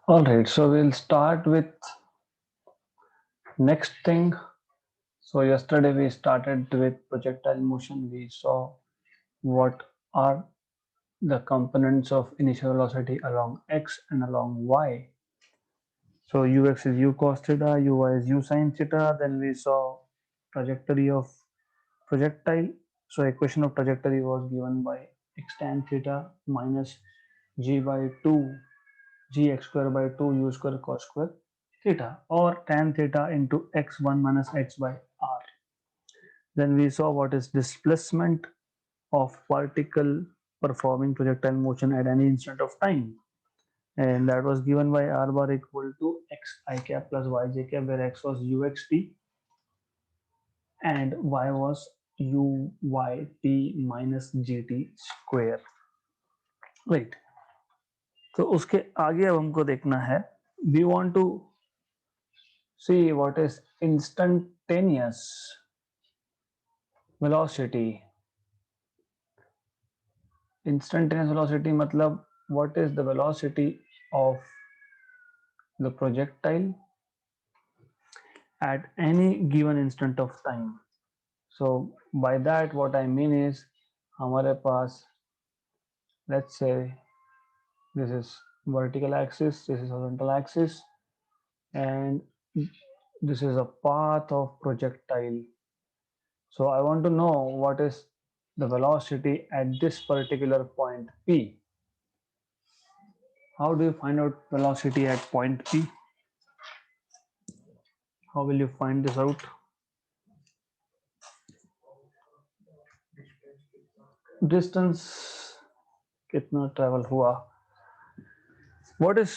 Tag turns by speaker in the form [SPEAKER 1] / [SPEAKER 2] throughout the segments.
[SPEAKER 1] All right, so we'll start with next thing. So yesterday we started with projectile motion. We saw what are the components of initial velocity along x and along y. So ux is u cos theta, uy is u sin theta. Then we saw trajectory of projectile. So equation of trajectory was given by x tan theta minus g by 2 gx square by 2 u square cos square theta, or tan theta into x1 minus x by r. Then we saw what is displacement of particle performing projectile motion at any instant of time, and that was given by r bar equal to x I cap plus y j cap, where x was uxt and y was uyt minus gt square. Right, तो उसके आगे अब हमको देखना है, we want to see what is instantaneous velocity. Instantaneous velocity मतलब what is the velocity of the projectile at any given instant of time. So by that what I mean is, हमारे पास, let's say this is vertical axis, this is horizontal axis, and this is a path of projectile. So I want to know what is the velocity at this particular point P. How do you find out velocity at point P? How will you find this out? Distance कितना travel हुआ. What is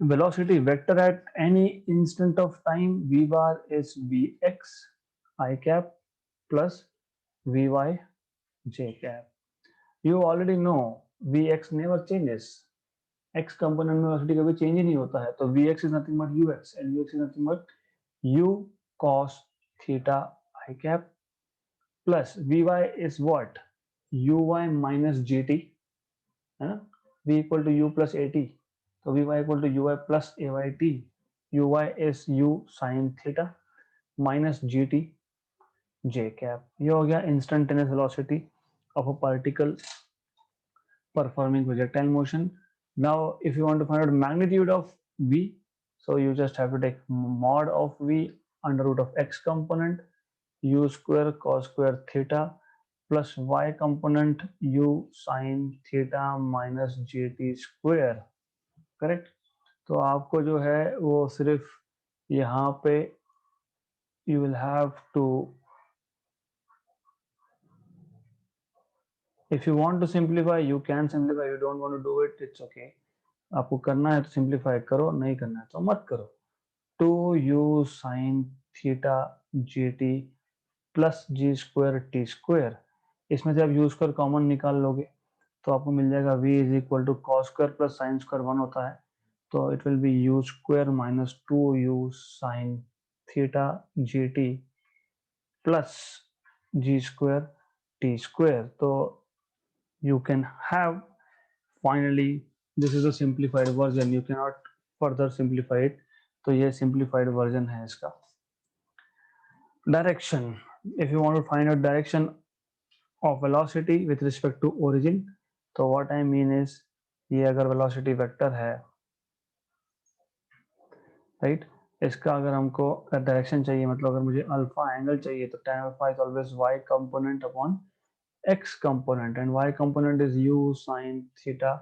[SPEAKER 1] velocity vector at any instant of time? V bar is Vx I cap plus Vy j cap. You already know Vx never changes. X component में velocity कभी change ही नहीं होता है, तो Vx is nothing but Ux and Ux is nothing but U cos theta I cap plus Vy is what? Uy minus gt, है ना? V equal to U plus AT, तो Vy equal to Uy plus AYT. Uy is U sin theta minus GT j cap. ये हो गया instantaneous velocity of a particle performing projectile motion. Now if you want to find out magnitude of V, so you just have to take mod of V under root of x component u square cos square theta plus y component u sin theta minus gt square. Correct. तो आपको जो है वो सिर्फ यहाँ पे you will have to, if you want to simplify you can simplify, you don't want to do it, it's okay. आपको करना है तो सिंप्लीफाई करो, नहीं करना है तो मत करो. 2u sin theta gt plus जी स्क्वायर टी स्क्वायर, इसमें से आप यू स्क्वायर कॉमन निकाल लोगे तो आपको मिल जाएगा v is equal to cos square plus sine square 1 होता है, तो it will be u square minus 2u sin theta g t plus ji square T square. तो you can have, finally this is a simplified version, you cannot further simplify it, तो ये simplified version है इसका. Direction, if you want to find out direction of velocity with respect to origin, तो what I mean is, ये अगर velocity vector है, right, इसका अगर हमको डायरेक्शन चाहिए, मतलब अगर मुझे अल्फा एंगल चाहिए तो tan alpha is always y component upon x component, and y component is u sin theta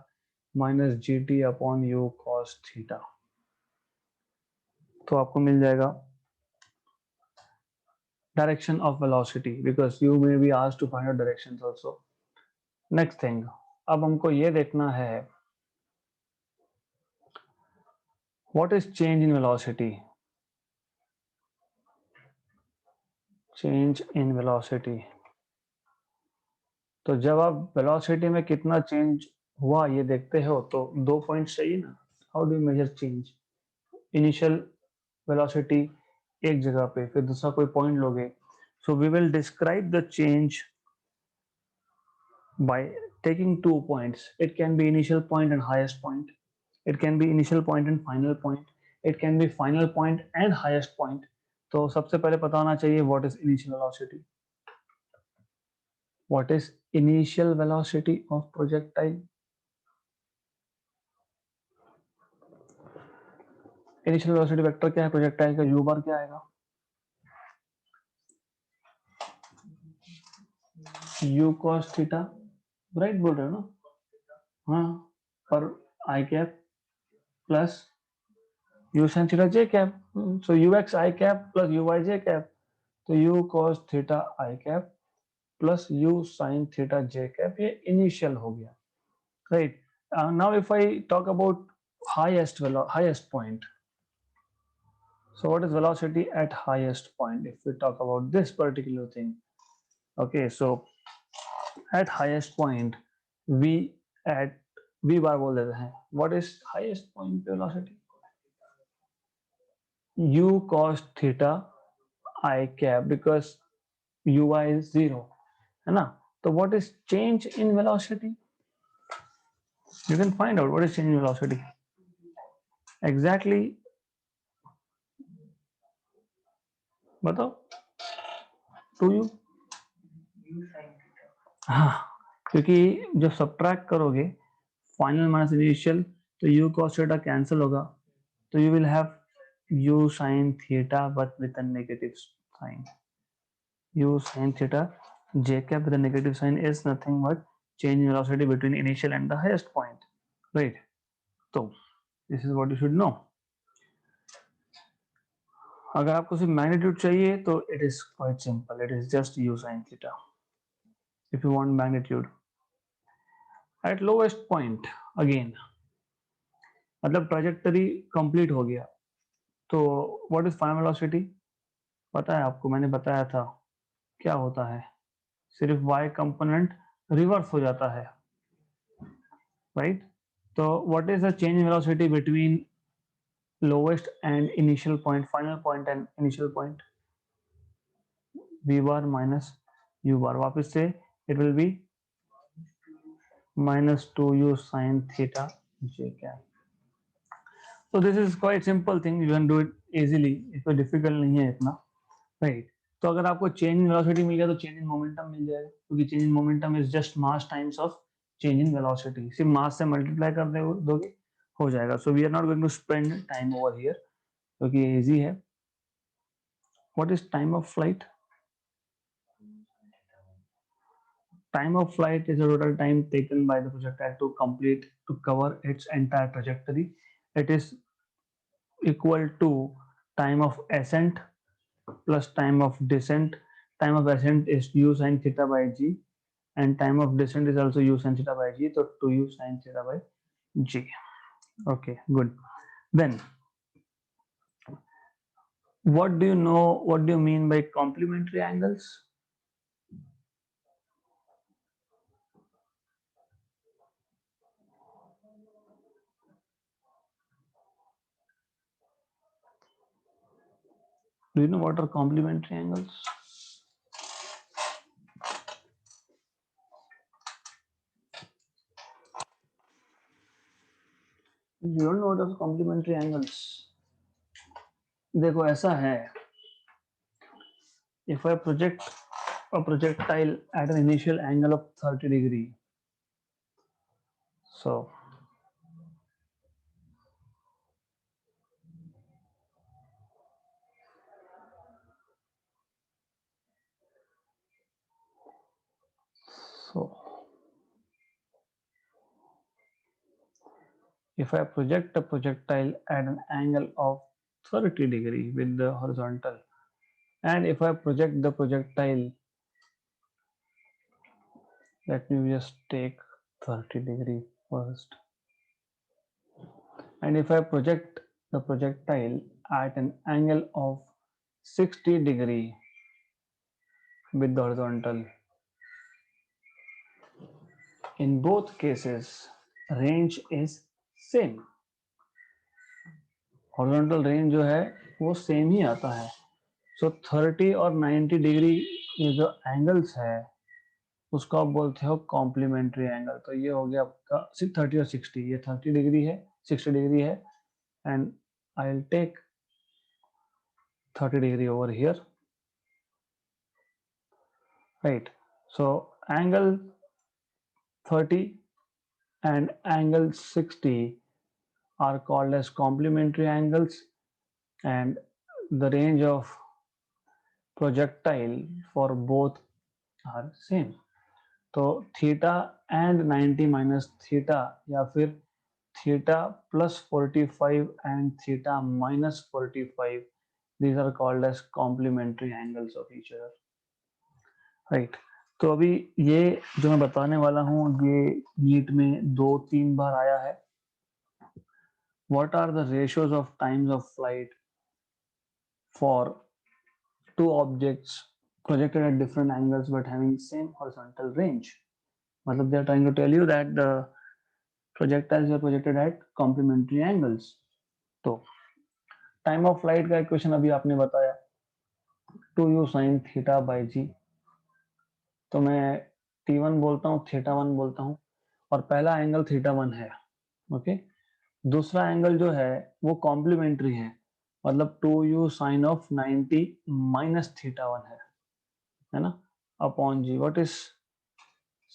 [SPEAKER 1] minus gt upon u cos theta. तो आपको मिल जाएगा direction of velocity, because you may be asked to find out directions also. Next thing, अब हमको ये देखना है what is change in velocity. Change in velocity, तो जब आप वेलोसिटी में कितना चेंज हुआ ये देखते हो तो दो पॉइंट्स चाहिए ना. How do you measure change? Initial velocity एक जगह पे, फिर दूसरा कोई पॉइंट लोगे. So we will describe the change by taking 2 points. It can be initial point and highest point. It can be initial point and final point. It can be final point and highest point. तो सबसे पहले पता होना चाहिए what is initial velocity. What is initial velocity of projectile? Initial velocity vector क्या है projectile का? U bar क्या आएगा? U cos theta. Right बोल रहे हो ना? हाँ, पर I cap plus U sin theta j cap. So ux I cap plus uy j cap. तो u cos theta I cap plus u sin theta j cap ये initial हो गया, right? Now if I talk about highest point, so what is velocity at highest point? If we talk about this particular thing, okay, so at highest point v at v bar बोल देते हैं. What is highest point velocity? U cos theta I cap because uy is 0 है ना. तो what is change in velocity? You can find out what is change in velocity. Exactly बताओ. Two u. हाँ, क्योंकि जब सब्ट्रैक्ट करोगे final minus initial तो u cos theta cancel होगा, तो you will have u sin theta but with a negative sign. U sin theta j cap with a negative sign is nothing but change in velocity between initial and the highest point, right? So this is what you should know. अगर आपको सिर्फ magnitude चाहिए तो it is quite simple, it is just u sin theta. If you want magnitude at lowest point, again मतलब trajectory complete हो गया, तो what is final velocity पता है आपको, मैंने बताया था क्या होता है, सिर्फ y कंपोनेंट रिवर्स हो जाता है, राइट? तो what is the change in velocity between lowest and initial point, final point and initial point? v bar minus u bar, वापस से it will B minus 2u sin theta j cap. So this is quite simple thing, you can do it easily, इसमें difficult नहीं है इतना, right? तो अगर आपको change in velocity मिल गया तो चेंज इन मोमेंटम मिल जाएगा, क्योंकि change in momentum is just mass times of change in velocity, सिर्फ मास से मल्टीप्लाई कर दोगे हो जाएगा. So we are not going to spend time over here क्योंकि ये इजी है. What is time of flight? Time of flight is the total time taken by the projectile to cover its entire trajectory. It is equal to time of ascent plus time of descent. Time of ascent is u sin theta by g and time of descent is also u sin theta by g, so 2u sin theta by g. Okay, good. Then what do you mean by complementary angles? Do you know what are complementary angles? You don't know what are complementary angles? देखो ऐसा है, if I project a projectile at an initial angle of 30 degree, so if I project a projectile at an angle of 30 degree with the horizontal, and if I project the projectile, let me just take 30 degree first, and if I project the projectile at an angle of 60 degree with the horizontal, in both cases range is same. Horizontal range जो है वो same ही आता है. सो 30 और 90 degree ये जो angles है उसको आप बोलते हो कॉम्प्लीमेंट्री एंगल. तो ये हो गया आपका 30 और 60, ये 30 डिग्री है 60 degree है, and I'll take 30 degree over here, right? So angle 30 and angle 60 are called as complementary angles, and the range of projectile for both are same. तो थीटा एंड 90 माइनस थीटा या फिर theta plus 45 and theta minus 45, these are called as complementary angles of each other, right? तो अभी ये जो मैं बताने वाला हूँ ये नीट में 2-3 बार आया है. What are the ratios of times of flight for two objects projected at different angles but having same horizontal range? मतलब they are trying to tell you that the projectiles are projected at complementary angles. तो time of flight का equation अभी आपने बताया 2u sin theta by g. तो मैं t1 बोलता हूँ, थीटा 1 बोलता हूँ, और पहला एंगल थीटा 1 है. ओके, दूसरा एंगल जो है वो कॉम्प्लीमेंट्री है, मतलब 2u sin of 90 minus theta 1 है ना, upon g. What is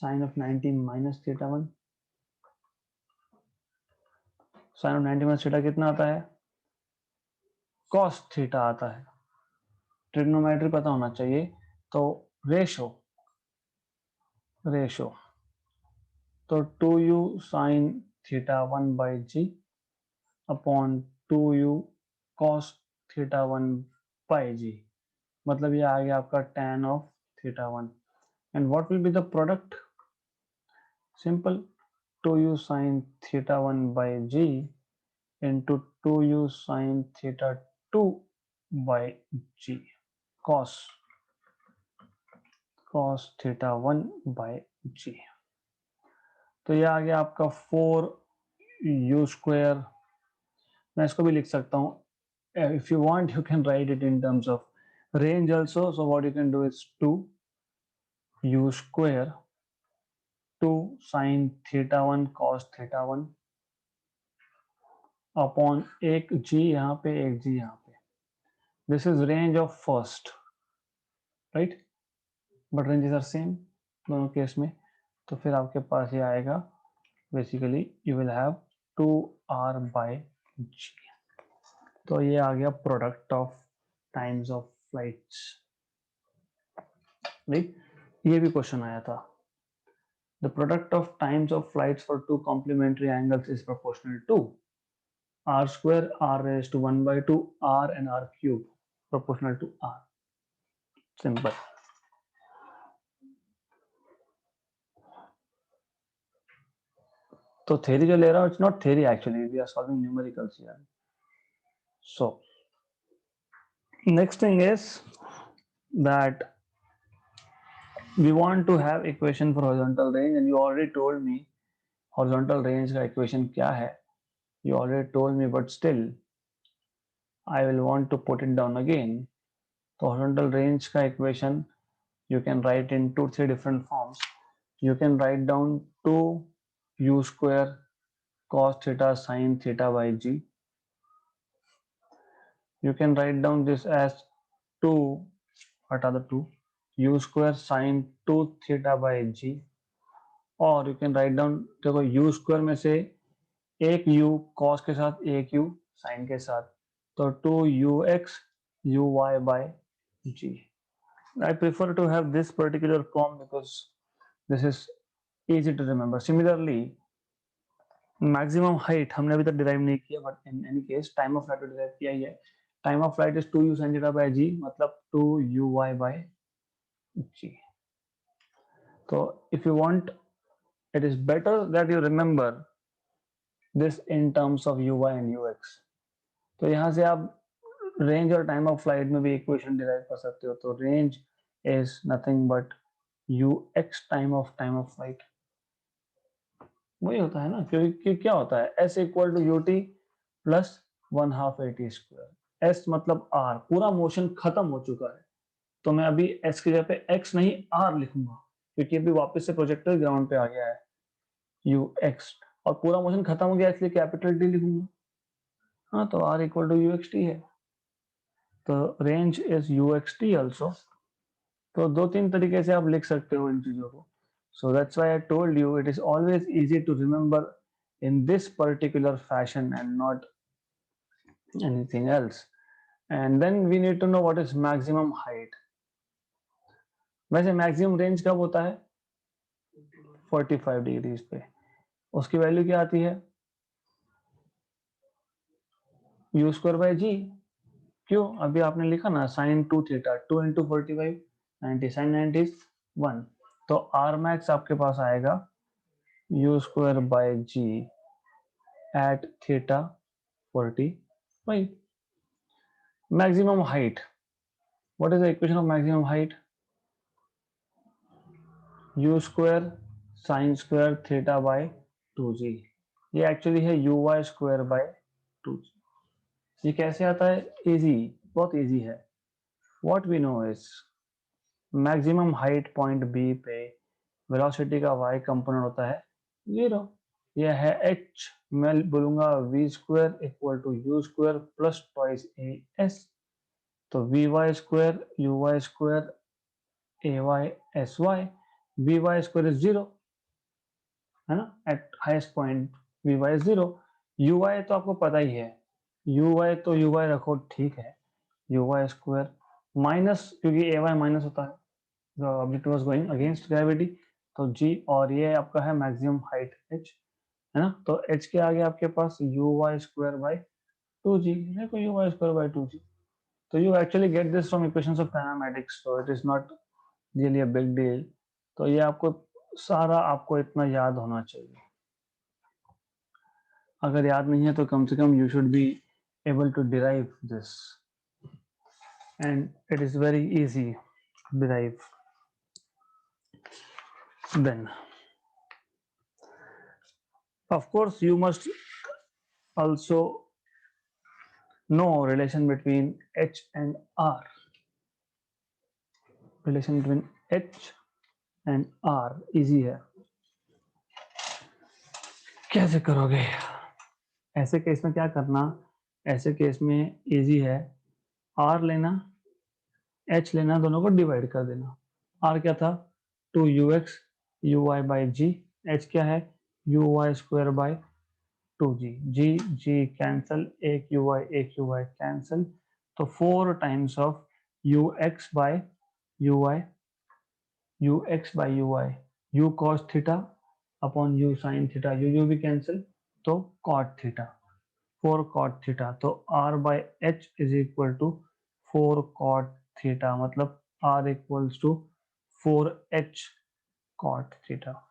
[SPEAKER 1] sin of 90 minus theta 1? sin of 90 minus theta कितना आता है? cos थीटा आता है. ट्रिग्नोमेट्री पता होना चाहिए. तो रेशो तो 2u sin theta 1 by g upon 2u cos theta 1 by g, मतलब ये आ गया आपका tan of theta 1. And what will be the product? Simple, 2u sin theta 1 by g into 2u sin theta 2 by g cos theta 1 by g. तो ये आ गया आपका 4u स्क्वायर. मैं इसको भी लिख सकता हूँ. If you want you can write it in terms of range also. So what you can do is 2u square 2 sin theta 1 cos theta 1 upon एक g यहाँ पे, एक g यहाँ पे. This is range of first, right? But ranges are same दोनों case में. तो फिर आपके पास ये आएगा, basically you will have 2r by g. तो ये आ गया product of times of flights, right? ये भी क्वेश्चन आया था. The product of times of flights for two complementary angles is proportional to r square r raised to 1 by 2 r and r cube proportional to r. Simple. तो theory जो ले रहा हूँ, it's not theory actually, we are solving numericals here. So next thing is that we want to have equation for horizontal range, and you already told me horizontal range का equation क्या है. You already told me, but still I will want to put it down again. तो horizontal range का equation you can write in 2-3 different forms. You can write down 2u square cos theta sin theta by g. You can write down this as 2, what are the 2? u square sin 2 theta by g. और you can write down, देखो u square में से एक u cos के साथ, एक u sin के साथ, तो 2ux uy by g. I prefer to have this particular form because this is easy to remember. Similarly, maximum height हमने अभी तक डिराइव नहीं किया, but in any case time of flight derive किया ही है. Time of flight is 2u sin theta by g, मतलब 2uy by g. तो if you want, it is better that you remember this in terms of uy and ux. तो यहाँ से आप range और time of flight में भी equation derive कर सकते हो. तो range is nothing but ux time of flight. वही होता है ना, क्योंकि क्या होता है, s equal to ut plus 1/2 at square. s मतलब r, पूरा मोशन खत्म हो चुका है. तो मैं अभी s की जगह पे x नहीं r लिखूंगा, क्योंकि अभी वापस से प्रोजेक्टर ग्राउंड पे आ गया है. ux और पूरा मोशन खत्म हो गया इसलिए कैपिटल टी लिखूंगा। हाँ, तो r equal to u x t है, तो range is u x t also. तो दो तीन तरीके से आप लिख सकते हो इन चीजों को। So that's why I told you it is always easy to remember in this particular fashion and not anything else. And then we need to know what is maximum height. वैसे मैक्सिमम रेंज कब होता है? 45 degrees पे। उसकी value क्या आती है? U square by g. क्यों? अभी आपने लिखा ना sine 2 theta, 2 into 45 90, sine 90 is 1। तो आर मैक्स आपके पास आएगा u square by g at theta 45। Maximum height, what is the equation of maximum height? U square sine square theta by 2g। ये एक्चुअली है u y square by 2g। ये कैसे आता है? इजी, बहुत इजी है। What we know is maximum height point B पे velocity का y कंपोनेंट होता है 0। यह है h। मैं बोलूंगा v square equal to u square plus twice a s. तो v y square u y square a y s y, v y square is 0, है ना, at highest point v y 0। U y तो आपको पता ही है, u y तो u Y रखो, ठीक है, यू वाई स्क्वायर माइनस, क्योंकि ए वाई माइनस होता है, the object was going against gravity, तो जी, और ये आपका है मैक्सिमम हाइट एच, है ना। तो एच के आगे आपके पास u y square by 2g, देखो u y square by 2g। तो you actually get this from equations of kinematics, so it is not really a big deal. तो ये आपको सारा आपको इतना याद होना चाहिए। अगर याद नहीं है तो कम से कम you should be able to derive this, and it is very easy to derive. Then of course you must also know relation between h and r. Relation between h and r easy है। कैसे करोगे? ऐसे case में क्या करना, ऐसे case में easy है, r लेना h लेना, दोनों को डिवाइड कर देना। r क्या था? 2ux uy by ji, h क्या है? uy square by 2g, g g cancel, एक uy कैंसल, तो 4 times of ux by uy, ux by uy, u cos theta upon u sin theta, u भी cancel, तो cot theta, 4 cot theta. तो r by h is equal to 4 cot theta, मतलब r equals to 4h cot theta.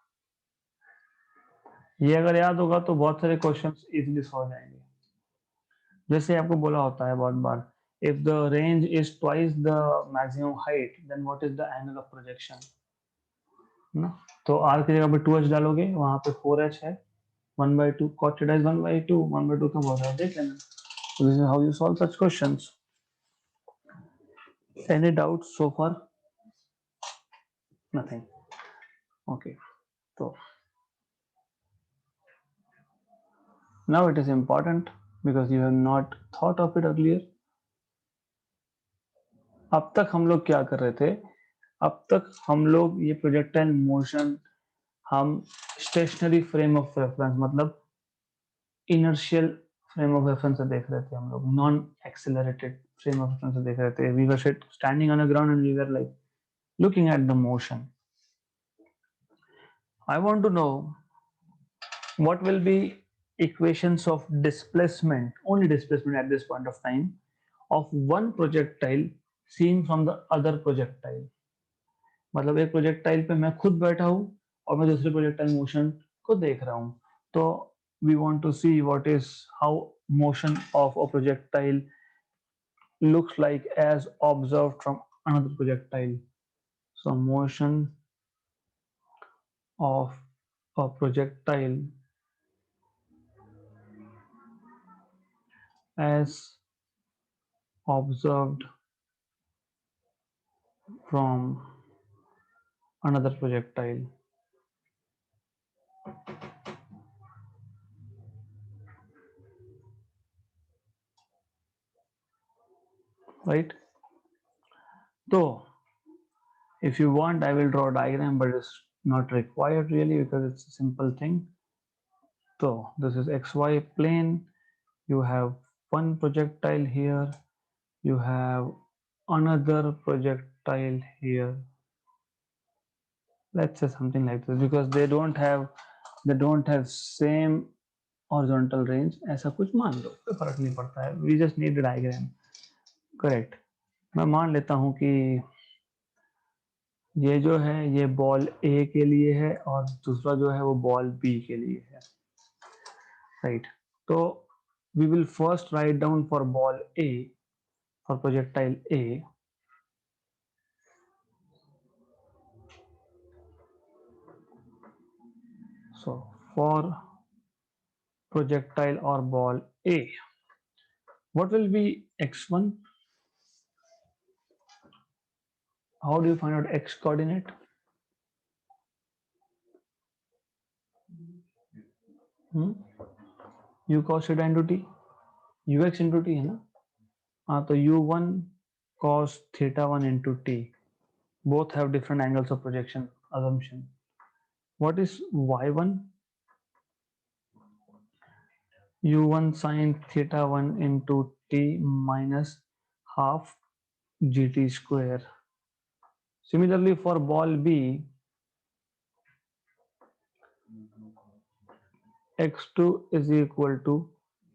[SPEAKER 1] ये अगर याद होगा तो बहुत सारे क्वेश्चंस इजीली सॉल्व जाएंगे। जैसे आपको बोला होता है बहुत बार, if the range is twice the maximum height then what is the angle of projection, ना। तो r की जगह पे 2h डालोगे, वहां पे 4h है, 1/2 cot theta is 1/2, 1/2 कब हो रहा है देख लेना। So this is how you solve such questions. Any doubts so far? Nothing. Okay. So now it is important because you have not thought of it earlier. अब तक हम लोग क्या कर रहे थे? अब तक हम लोग ये प्रोजेक्टाइल मोशन हम स्टेशनरी फ्रेम ऑफ रेफरेंस, मतलब इनर्शियल फ्रेम ऑफ रेफरेंस से देख रहे थे हम लोग, non accelerated frame of reference से देख रहे थे। We were standing on the ground and we were like looking at the motion. I want to know what will be equations of displacement, only displacement at this point of time, of one projectile seen from the other projectile। मतलब एक projectile पे मैं खुद बैठा हूं और मैं दूसरे प्रोजेक्टाइल मोशन को देख रहा हूं। तो we want to see what is how motion of a projectile looks like as observed from another projectile। So motion of a projectile as observed from another projectile। right? So if you want, I will draw a diagram, but it's not required really because it's a simple thing. So this is XY plane. You have one projectile here. You have another projectile here. Let's say something like this because they don't have same horizontal range. ऐसा कुछ मान लो, कोई फर्क नहीं पड़ता है. We just need a diagram. Correct. मैं मान लेता हूँ कि ये जो है ये बॉल ए के लिए है और दूसरा जो है वो बॉल बी के लिए है, राइट? तो we will first write down for ball A, for projectile A, so for projectile or ball A, what will be x1? How do you find out x coordinate? U cos theta into t, ux into t है ना? हाँ, तो u1 cos theta 1 into t, both have different angles of projection assumption. What is y1? u1 sin theta 1 into t minus half gt square. Similarly for ball B, x2 is equal to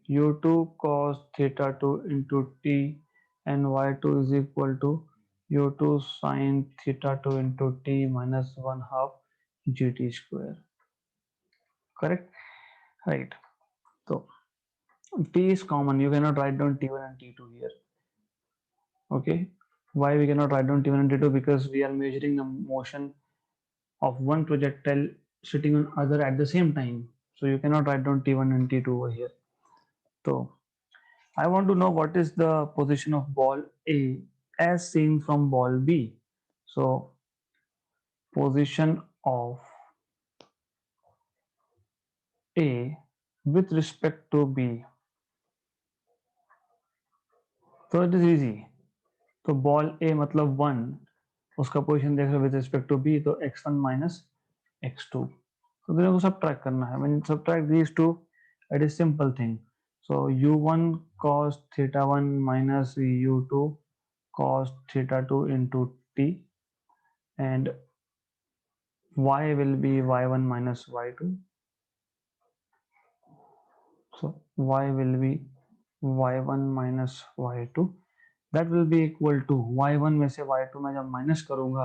[SPEAKER 1] u2 cos theta 2 into t and y2 is equal to u2 sin theta 2 into t minus 1 half gt square. Correct? Right. So t is common. You cannot write down t1 and t2 here. Okay. Why we cannot write down t1 and t2? Because we are measuring the motion of one projectile sitting on other at the same time. So you cannot write down t1 and t2 over here. So I want to know what is the position of ball A as seen from ball B. So position of A with respect to B. So it is easy. तो ball A मतलब 1, उसका position देख रहे हो with respect to B, तो x1 minus x2. तो मेरे को सब ट्रैक करना है. When you subtract these two, it is simple thing. So u1 cos theta 1 minus u2 cos theta 2 into t, and y will be y1 minus y2. So y will be y1 minus y2. That will be equal to y1 में से y2 में जब minus करूंगा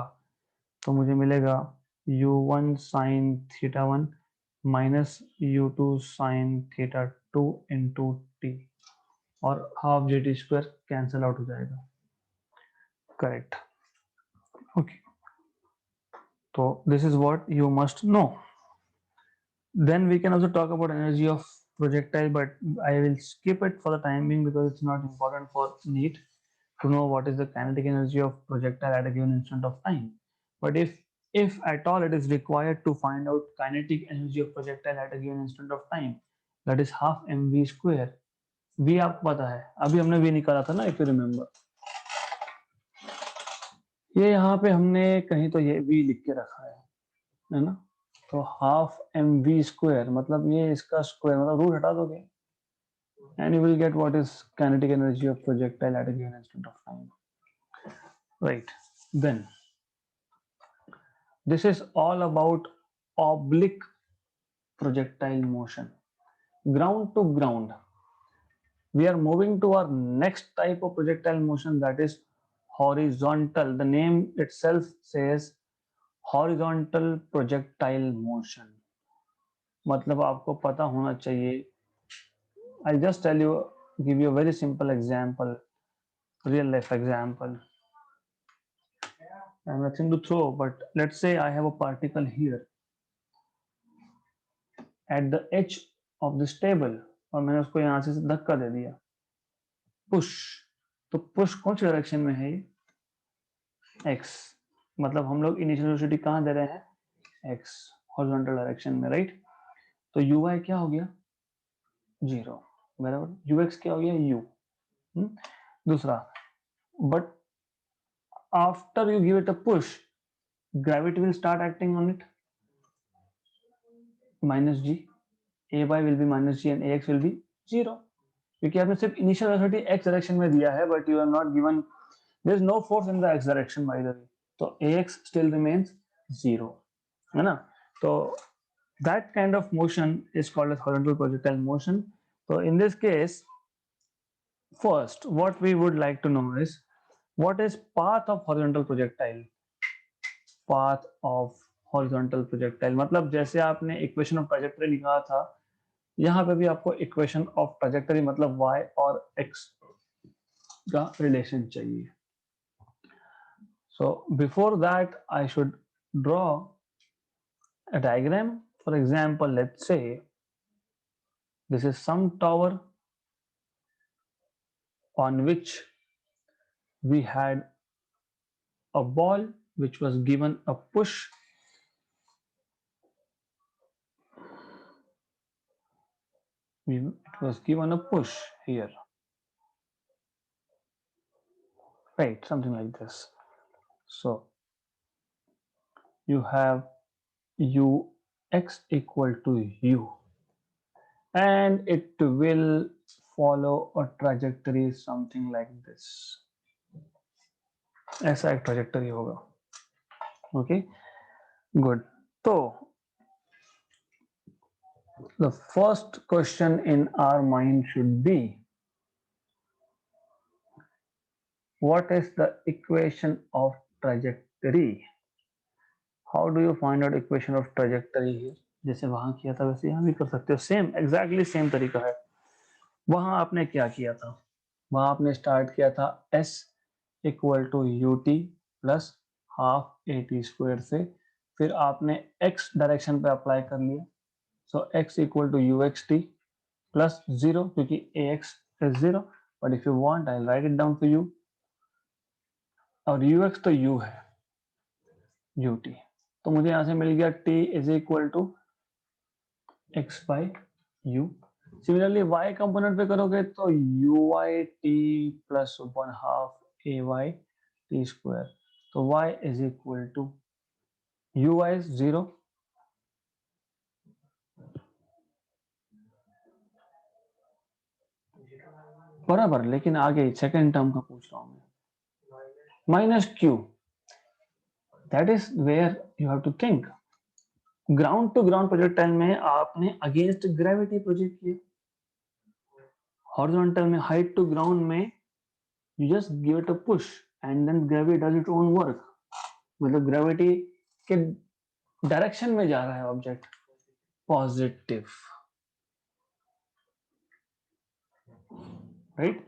[SPEAKER 1] तो मुझे मिलेगा u1 sin theta 1 minus u2 sin theta 2 into t, और half gt square cancel out हो जाएगा. करेक्ट. ओके, तो this is what you must know. Then we can also talk about energy of projectile, but I will skip it for the time being because it's not important for NEET to know what is the kinetic energy of projectile at a given instant of time. But if at all it is required to find out kinetic energy of projectile at a given instant of time, that is half mv square. v आपको पता है, अभी हमने v निकाला था ना, if you remember. ये यहाँ पे हमने कहीं तो ये v लिख के रखा है ना? तो हाफ एम वी स्क्वायर मतलब ये इसका स्क्वायर, मतलब रूट हटा दोगे and you will get what is kinetic energy of projectile at a given instant of time. Right. Then this is all about oblique projectile motion. Ground to ground. We are moving to our next type of projectile motion, that is horizontal. The name itself says horizontal projectile motion. मतलब आपको पता होना चाहिए. I'll just tell you, give you a very simple example, real life example. I have nothing to throw, but let's say I have a particle here at the edge of this table और मैंने उसको यहाँ से धक्का दे दिया, push. तो push कौन सी direction में है? ये x. मतलब हम लोग इनिशियल वेलोसिटी कहाँ दे रहे हैं? x, हॉरिजॉन्टल डायरेक्शन में, राइट? तो ui क्या हो गया? 0. बराबर. ux क्या हो गया? u. दूसरा, but after you give it a push, gravity will start acting on it. Minus g, ay will be minus g and ax will be 0, क्योंकि आपने सिर्फ इनिशियल वेलोसिटी x डायरेक्शन में दिया है, but you are not given, there is no force in the x direction by the way, तो ax still remains 0, है ना? तो that kind of motion is called as horizontal projectile motion. So in this case, first what we would like to know is what is path of horizontal projectile. Path of horizontal projectile मतलब जैसे आपने equation of trajectory लिखा था, यहाँ पे भी आपको equation of trajectory मतलब y और x का रिलेशन चाहिए. So before that I should draw a diagram. For example, let's say this is some tower on which we had a ball which was given a push. It was given a push here, right? Something like this. So you have ux equal to u, and it will follow a trajectory something like this. ऐसा एक trajectory होगा. Okay, good. So the first question in our mind should be, what is the equation of trajectory? How do you find out equation of trajectory here? जैसे वहां किया था वैसे यहाँ भी कर सकते हो, सेम एग्जैक्टली सेम तरीका है. वहां आपने क्या किया था, वहां आपने स्टार्ट किया था s equal to u t plus half a T square से, फिर आपने x डायरेक्शन पे अप्लाई कर लिया. So x equal to u x t plus 0, क्योंकि ax is 0, but if you want I write it down for you. और ux तो u है, ut, तो मुझे यहां से मिल गया t is equal to x by u. Similarly y component पे करोगे तो u y t plus 1/2 a y t square, तो y is equal to u y 0, बराबर. लेकिन आगे सेकेंड टर्म का पूछ रहा हूं मैं, minus q. That is where you have to think. Ground to ground projectile में आपने अगेंस्ट ग्रेविटी प्रोजेक्ट किया, हॉरिजॉन्टल में हाइट टू ग्राउंड में you just give it a push and then gravity does its own work. मतलब gravity के direction में जा रहा है ऑब्जेक्ट, पॉजिटिव, राइट?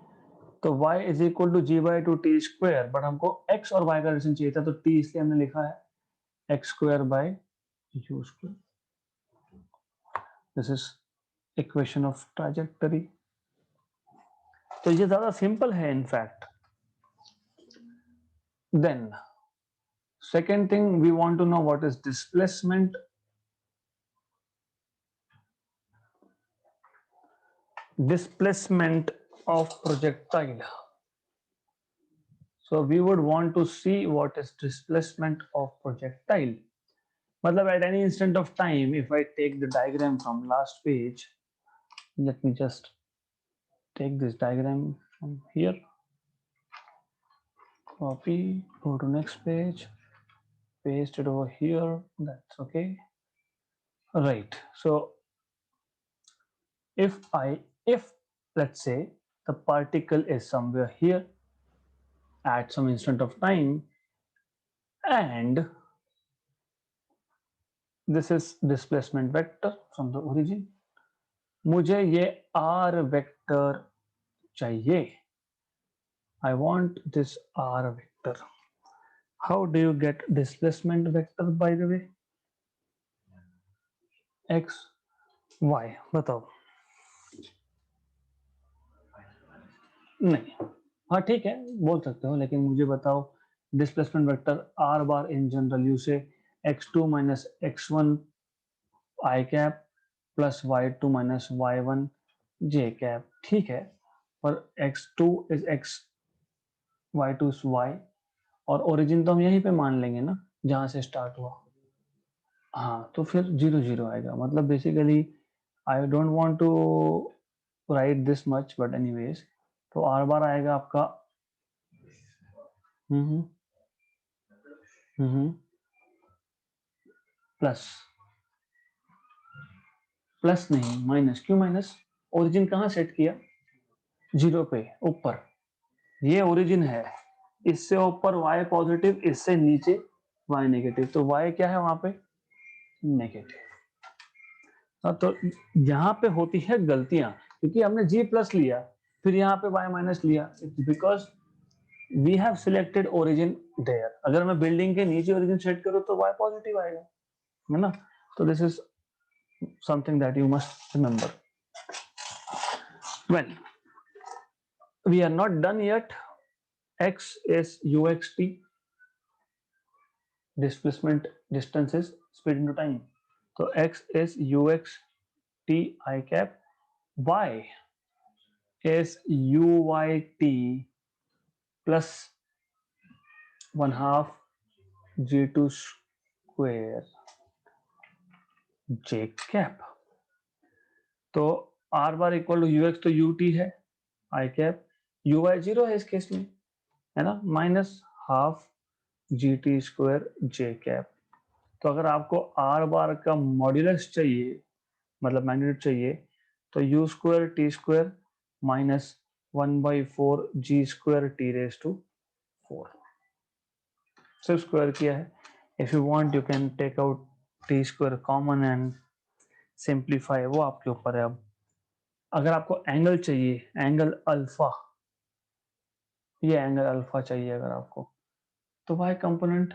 [SPEAKER 1] तो y is equal to g by two t square, but हमको x और y का रिलेशन चाहिए था, तो t इसलिए हमने लिखा है x square by u square. This is equation of trajectory. तो ये ज्यादा सिंपल है in fact. Then second thing we want to know what is displacement. Displacement of projectile. So we would want to see what is displacement of projectile. मतलब at any instant of time, if I take the diagram from last page, let me just take this diagram from here, copy, go to next page, paste it over here. That's okay. Right. So if let's say the particle is somewhere here at some instant of time, and this is displacement vector from the origin, मुझे ये r vector चाहिए. I want this r vector. How do you get displacement vector by the way? x y बताओ. नहीं, हाँ ठीक है बोल सकते हो, लेकिन मुझे बताओ displacement vector r bar in general you से x2 minus x1 i cap plus y2 minus y1 j cap, ठीक है, पर x2 is x y to y, और ओरिजिन तो हम यहीं पे मान लेंगे ना जहां से स्टार्ट हुआ। हाँ, तो फिर 0 0 आएगा। मतलब basically I don't want to write this much, but anyways, तो आर बार आएगा आपका प्लस, प्लस नहीं माइनस। क्यों माइनस? ओरिजिन कहाँ सेट किया? 0 पे ऊपर। ये ओरिजिन है, इससे ऊपर y पॉजिटिव, इससे नीचे y नेगेटिव, तो y क्या है वहां पे? नेगेटिव। हाँ, तो यहाँ पे होती है गलतियां, क्योंकि हमने g प्लस लिया फिर यहाँ पे y माइनस लिया, because we have selected origin there. अगर मैं बिल्डिंग के नीचे ओरिजिन सेट करूँ तो y पॉजिटिव आएगा, है ना? तो this is something that you must remember. Well, we are not done yet. x is uxt, displacement distances speed into time, so x is uxt I cap, y is uyt plus 1/2 g2 square j cap। तो r bar equal to ux, तो ut है, I cap, uy 0 है इस case में, है ना, minus half gt square j cap। तो अगर आपको आर बार का मॉड्यूलस चाहिए, मतलब मैग्नीट्यूड चाहिए, तो u square T square minus 1/4 g square t raise to 4, सिर्फ स्क्वायर किया है। If you want you can take out t square common and simplify, वो आपके ऊपर है। अब अगर आपको एंगल चाहिए, एंगल अल्फा, ये एंगल अल्फा चाहिए अगर आपको, तो y component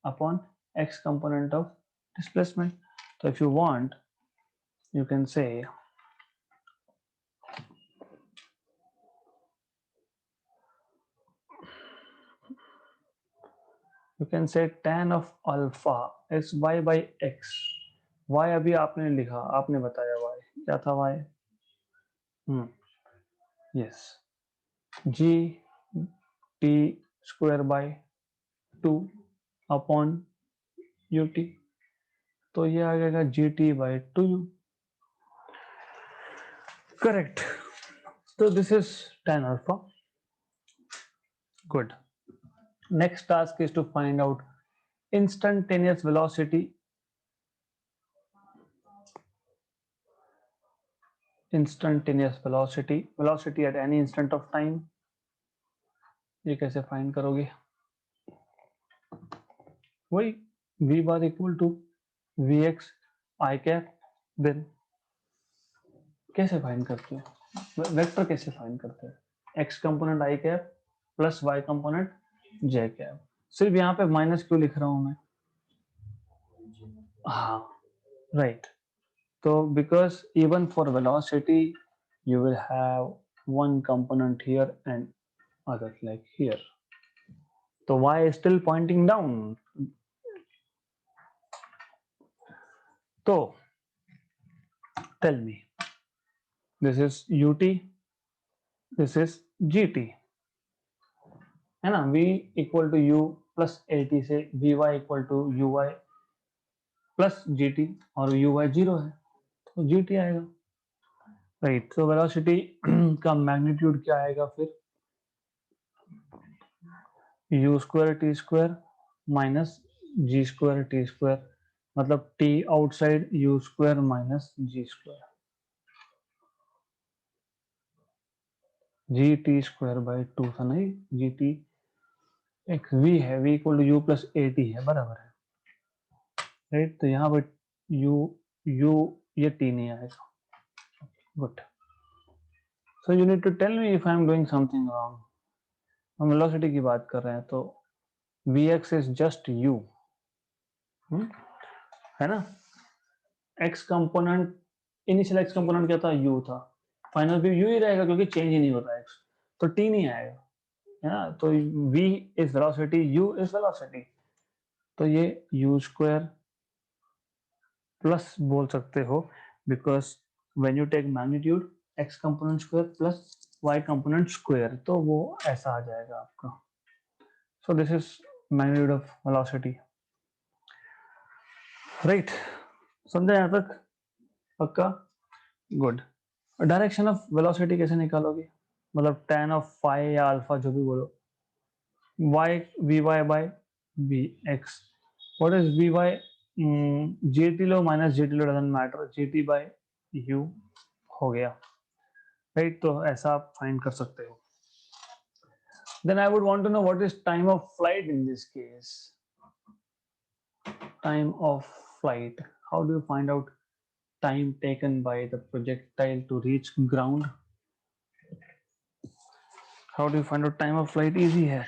[SPEAKER 1] upon x component of displacement. तो if you want you can say tan of alpha is y by x। y अभी आपने लिखा, आपने बताया y क्या था? y yes g t square by 2 upon ut, तो ये आ जाएगा g t by 2u। Correct. तो this is tan alpha। Good. Next task is to find out instantaneous velocity, velocity at any instant of time। ये कैसे find करोगे? वही v bar equal to v x i cap, then कैसे find करते हो? Vector कैसे find करते हैं? X component i cap plus y component j cap. सिर्फ यहाँ पे माइनस क्यों लिख रहा हूं मैं? हाँ, राइट। तो because even for velocity you will have one component here and other like here, so y is still pointing down। So tell me, this is ut, this is gt, है ना? v equal to u plus at से vy equal to uy plus gt, और uy 0 है तो gt आएगा, right. तो velocity का magnitude क्या आएगा फिर? u square T square minus g square T square, मतलब t outside u square minus g square, g t square by 2 था नहीं, जी टी एक v है, v equal to u plus a t है, बराबर है, राइट। तो यहाँ पर u ये t नहीं आएगा। Good. So you need to tell me if I am doing something wrong. हम वेलोसिटी की बात कर रहे हैं, तो vx इज जस्ट u, है ना? x component, initial x component क्या था? u था, फाइनल भी u ही रहेगा क्योंकि चेंज ही नहीं होता x, तो t नहीं आएगा, है ना? तो v is velocity, u is velocity, तो ये u स्क्वायर प्लस बोल सकते हो, because when you take magnitude x component square plus y component square, तो वो ऐसा आ जाएगा आपका। So this is magnitude of velocity. Right. समझे यहाँ तक? पक्का? Good. डायरेक्शन ऑफ वेलोसिटी कैसे निकालोगे? मतलब tan ऑफ फाई या अल्फा जो भी बोलो, y vy by vx. What is vy? gt low minus gt low, doesn't matter, gt by u हो गया, राइट? तो ऐसा आप फाइंड कर सकते हो. Then I would want to know what is time of flight in this case. Time of flight. How do you find out time taken by the projectile to reach ground? How do you find out time of flight? Easy है.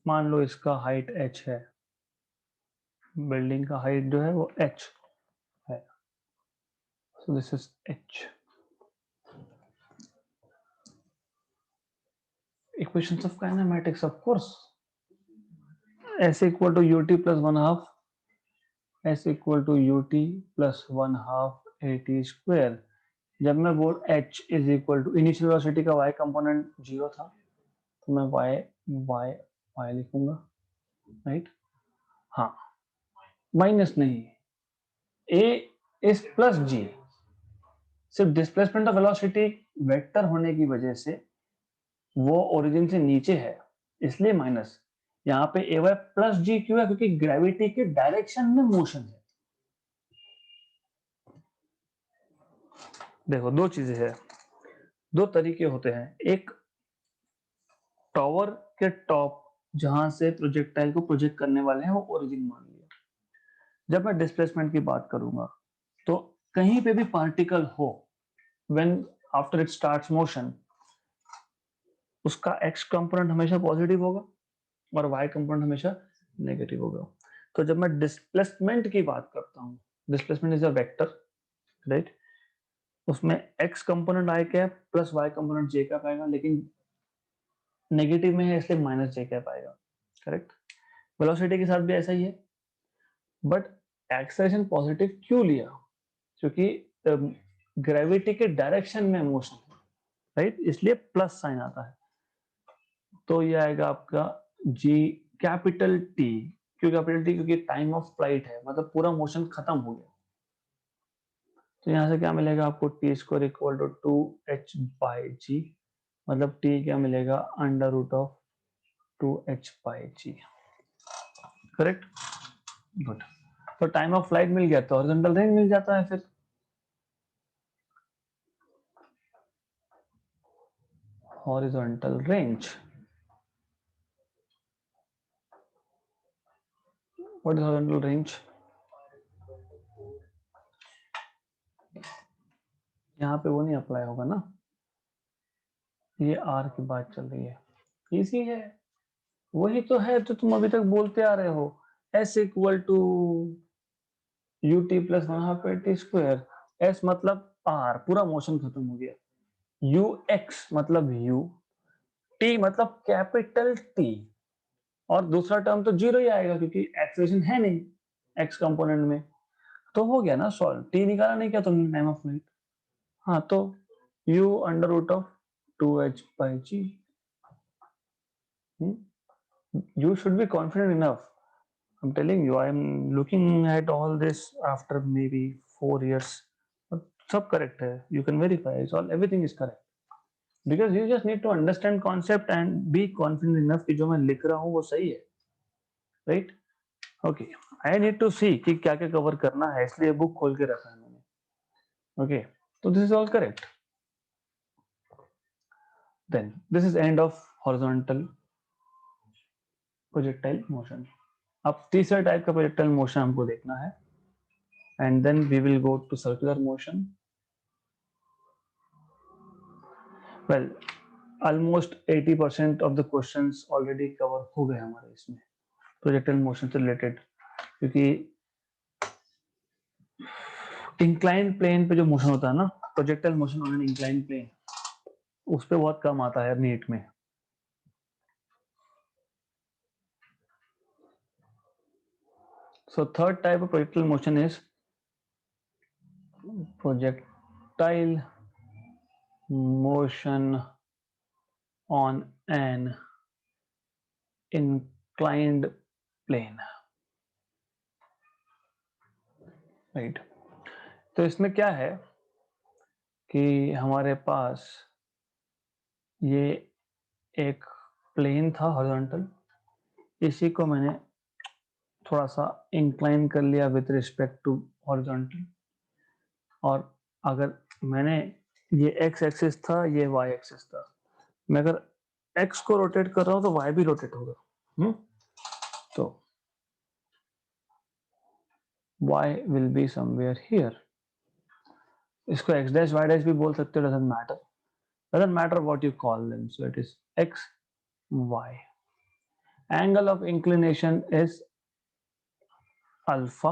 [SPEAKER 1] मान लो इसका height h है, building का height जो है वो h है, so this is h. Equations of kinematics, of course. S equal to ut plus 1/2, s equal to ut plus 1/2 at square. जब मैं बोल h is equal to initial velocity का y कंपोनेंट 0 था, तो मैं y लिखूंगा, right? हाँ, minus नहीं, a इज प्लस g. सिर्फ डिस्प्लेसमेंट ऑफ वेलोसिटी वेक्टर होने की वजह से वो ओरिजिन से नीचे है, इसलिए माइनस. यहाँ पे ए वाई प्लस जी क्यों है? क्योंकि ग्रेविटी के डायरेक्शन में मोशन है. देखो दो चीजें हैं, दो तरीके होते हैं. एक टावर के टॉप जहां से प्रोजेक्टाइल को प्रोजेक्ट करने वाले हैं वो ओरिजिन मान लिया. जब मैं डिस्प्लेसमेंट की बात करूंगा तो कहीं पे भी पार्टिकल हो, when after it starts motion, उसका एक्स कंपोनेंट हमेशा पॉजिटिव होगा और वाई कंपोनेंट हमेशा नेगेटिव होगा. तो जब मैं डिस्प्लेसमेंट की बात करता हूँ, displacement is a vector, right? उसमें x component i cap plus y component j cap आएगा, लेकिन नेगेटिव में है इसलिए माइनस जे कैप आएगा, करेक्ट? वेलोसिटी के साथ भी ऐसा ही है, बट एक्सेलरेशन पॉजिटिव क्यों लिया? क्योंकि ग्रेविटी के डायरेक्शन में मोशन है, राइट? इसलिए प्लस साइन आता है. तो ये आएगा आपका जी कैपिटल टी. क्यों कैपिटल टी? क्योंकि टाइम ऑफ फ्लाइट है, मतलब पूरा मोशन खत्म हो गया. तो यहां से क्या मिलेगा आपको? T square equal to 2h by g, मतलब टी क्या मिलेगा? Under root of 2h by g, correct? Good. तो टाइम ऑफ फ्लाइट मिल गया तो हॉरिजॉन्टल रेंज मिल जाता है. फिर horizontal range, what is horizontal range? यहाँ पे वो नहीं अप्लाई होगा ना, ये आर की बात चल रही है. इजी है, वही तो है जो तुम अभी तक बोलते आ रहे हो. S equal to u t plus 1/2 t square. S मतलब आर, पूरा मोशन खत्म हो गया. यू एक्स मतलब यू, टी मतलब कैपिटल टी, और दूसरा टर्म तो जीरो ही आएगा क्योंकि एक्सेलरेशन है नहीं एक्स कंपोनेंट में. तो हो गया ना सॉल्व. टी निकाला नहीं क्या तुमने टाइम ऑफ फ्लाइट? हाँ, तो u under root of 2h by g. You should be confident enough. I'm telling you, I'm looking at all this after maybe 4 years. But सब correct है. You can verify. It's all, everything is correct. Because you just need to understand concept and be confident enough कि जो मैं लिख रहा हूँ वो सही है, right? Okay. I need to see कि क्या क्या cover करना है, इसलिए book खोल के रखा है मैंने. Okay. So this is all correct. Then this is end of horizontal projectile motion. अब तीसरा टाइप का projectile motion हमको देखना है, and then we will go to circular motion. Well, almost 80% of the questions already cover हो गए हमारे इसमें projectile motion से related, क्योंकि inclined plane पे जो motion होता है ना, projectile motion on an inclined plane, उस पे बहुत कम आता है नीट में. So third type of projectile motion is projectile motion on an inclined plane, right. तो इसमें क्या है कि हमारे पास ये एक प्लेन था हॉरिजॉन्टल, इसी को मैंने थोड़ा सा इंक्लाइन कर लिया विथ रिस्पेक्ट टू हॉरिजॉन्टल, और अगर मैंने ये एक्स एक्सिस था, ये वाई एक्सिस था, मैं अगर एक्स को रोटेट कर रहा हूं तो वाई भी रोटेट होगा। तो y will be somewhere here. इसको एक्स डैश वाई डैश भी बोल सकते हो, doesn't matter what you call them, so it is x y. Angle of inclination is alpha.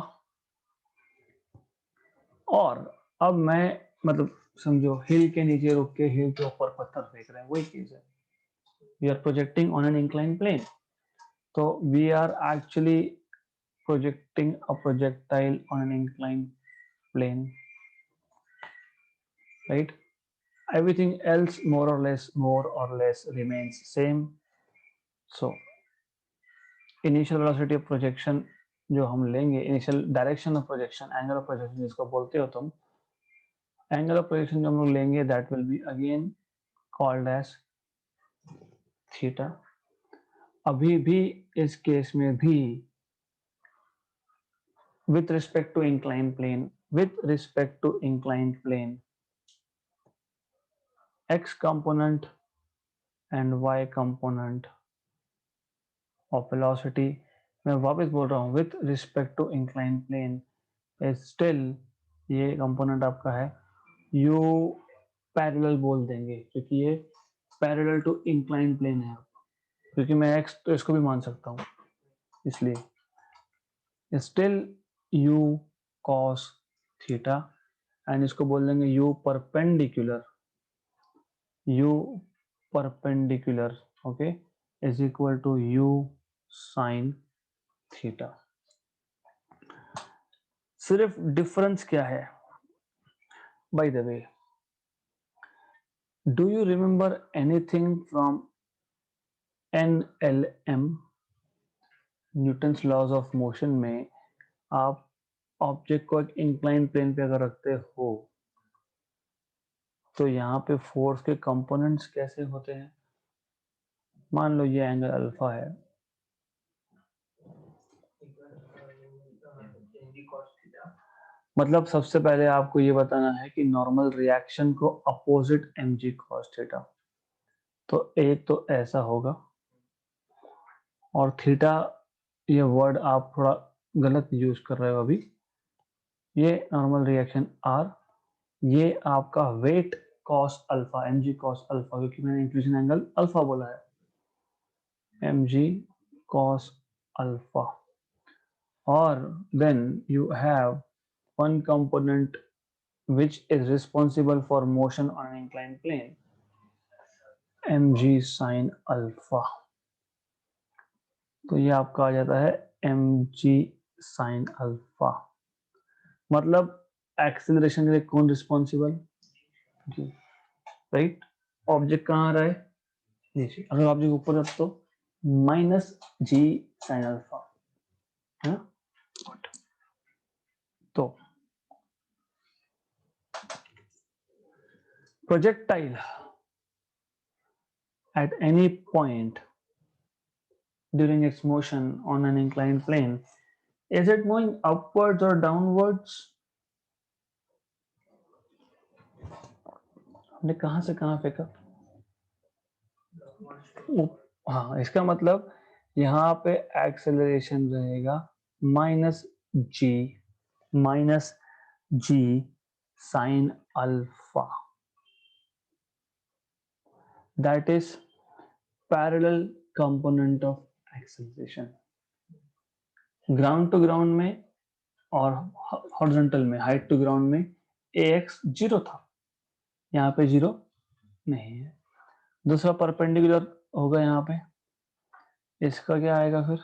[SPEAKER 1] और अब मैं मतलब समझो हिल के नीचे रुक के हिल के ऊपर पत्थर फेंक रहे हैं, वही चीज है। We are projecting on an incline plane, तो we are actually projecting a projectile on an inclined plane, right? Everything else more or less remains same. So initial velocity of projection जो हम लेंगे, initial direction of projection, angle of projection जिसको बोलते हो तुम, angle of projection जो हम लोग लेंगे that will be again called as theta. अभी भी इस केस में भी with respect to inclined plane, x component and y component of velocity, मैं वापस बोल रहा हूँ with respect to inclined plane is still, ये कंपोनेंट आपका है u पैरेलल बोल देंगे क्योंकि ये पैरेलल टू इंक्लाइंड प्लेन है, क्योंकि मैं x तो इसको भी मान सकता हूँ, इसलिए still u cos theta, and इसको बोल देंगे u perpendicular, okay, is equal to u sin theta. सिर्फ डिफरेंस क्या है? By the way, do you remember anything from NLM, Newton's laws of motion में? आप ऑब्जेक्ट को एक इंक्लाइन प्लेन पे अगर रखते हो तो यहाँ पे फोर्स के कंपोनेंट्स कैसे होते हैं? मान लो ये एंगल अल्फा है, मतलब सबसे पहले आपको ये बताना है कि नॉर्मल रिएक्शन को अपोजिट mg cos थीटा, तो एक तो ऐसा होगा, और थीटा ये वर्ड आप थोड़ा गलत यूज कर रहे हो अभी, ये नॉर्मल रिएक्शन आर, ये आपका weight cos alpha, mg cos alpha, क्योंकि मैंने इंक्लूजन एंगल अल्फा बोला है, mg cos अल्फा, और then you have one component which is responsible for motion on an inclined plane, mg sin alpha, तो ये आपका आ जाता है mg sin alpha। मतलब एक्सेलरेशन के लिए कौन रिस्पॉन्सिबल? जी, राइट। ऑब्जेक्ट कहाँ आ रहा है? नीचे, अगर ऑब्जेक्ट ऊपर रख तो माइनस जी साइन अल्फा है ना। तो projectile at any point during its motion on an inclined plane, is it moving upwards or downwards? हमने कहां से कहां फेंका? हाँ, इसका मतलब यहाँ पे एक्सेलरेशन रहेगा minus g sine alpha, that is parallel component of acceleration. Ground to ground में और हॉरिजॉन्टल में, हाइट टू ग्राउंड में ax 0 था, यहाँ पे 0 नहीं है। दूसरा परपेंडिकुलर होगा यहाँ पे, इसका क्या आएगा फिर?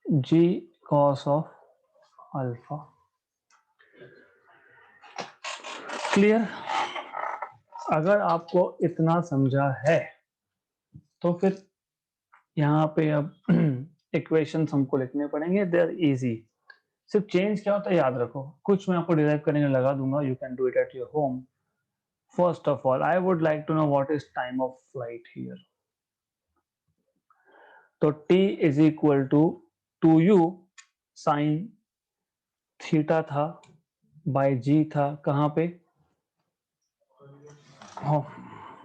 [SPEAKER 1] g cos of alpha. Clear? अगर आपको इतना समझा है तो फिर यहाँ पे अब इक्वेशंस हमको लिखने पड़ेंगे, दे आर इजी। सिर्फ चेंज क्या होता है याद रखो, कुछ मैं आपको डिराइव करने लगा दूंगा, you can do it at your home. First of all I would like to know what is time of flight here. तो t इज इक्वल टू 2u साइन थीटा था बाय g था कहाँ पे,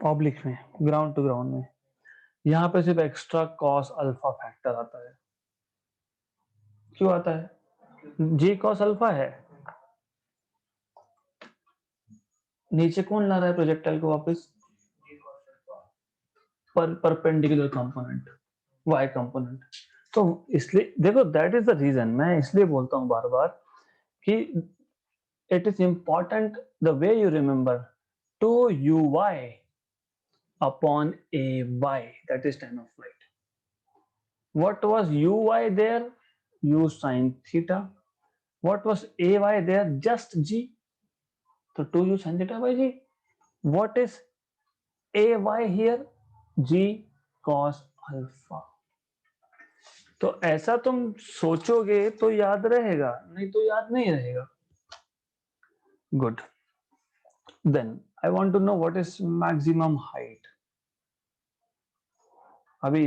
[SPEAKER 1] ऑब्लिक में, ग्राउंड टू ग्राउंड में। यहाँ पे सिर्फ एक्स्ट्रा कॉस अल्फा फैक्टर आता है। क्यों आता है? जी कॉस अल्फा है। नीचे कौन ला रहा है प्रोजेक्टाइल को वापस? Perpendicular component, y component. तो इसलिए देखो, दैट इज द रीजन, मैं इसलिए बोलता हूँ बार बार कि it is important the way you remember 2uy upon ay, that is time of flight. What was uy there? U sin theta. What was ay there? Just g. So 2u sin theta by g. What is ay here? G cos alpha. तो ऐसा तुम सोचोगे तो याद रहेगा, नहीं तो याद नहीं रहेगा। Good. Then I want to know what is maximum height. अभी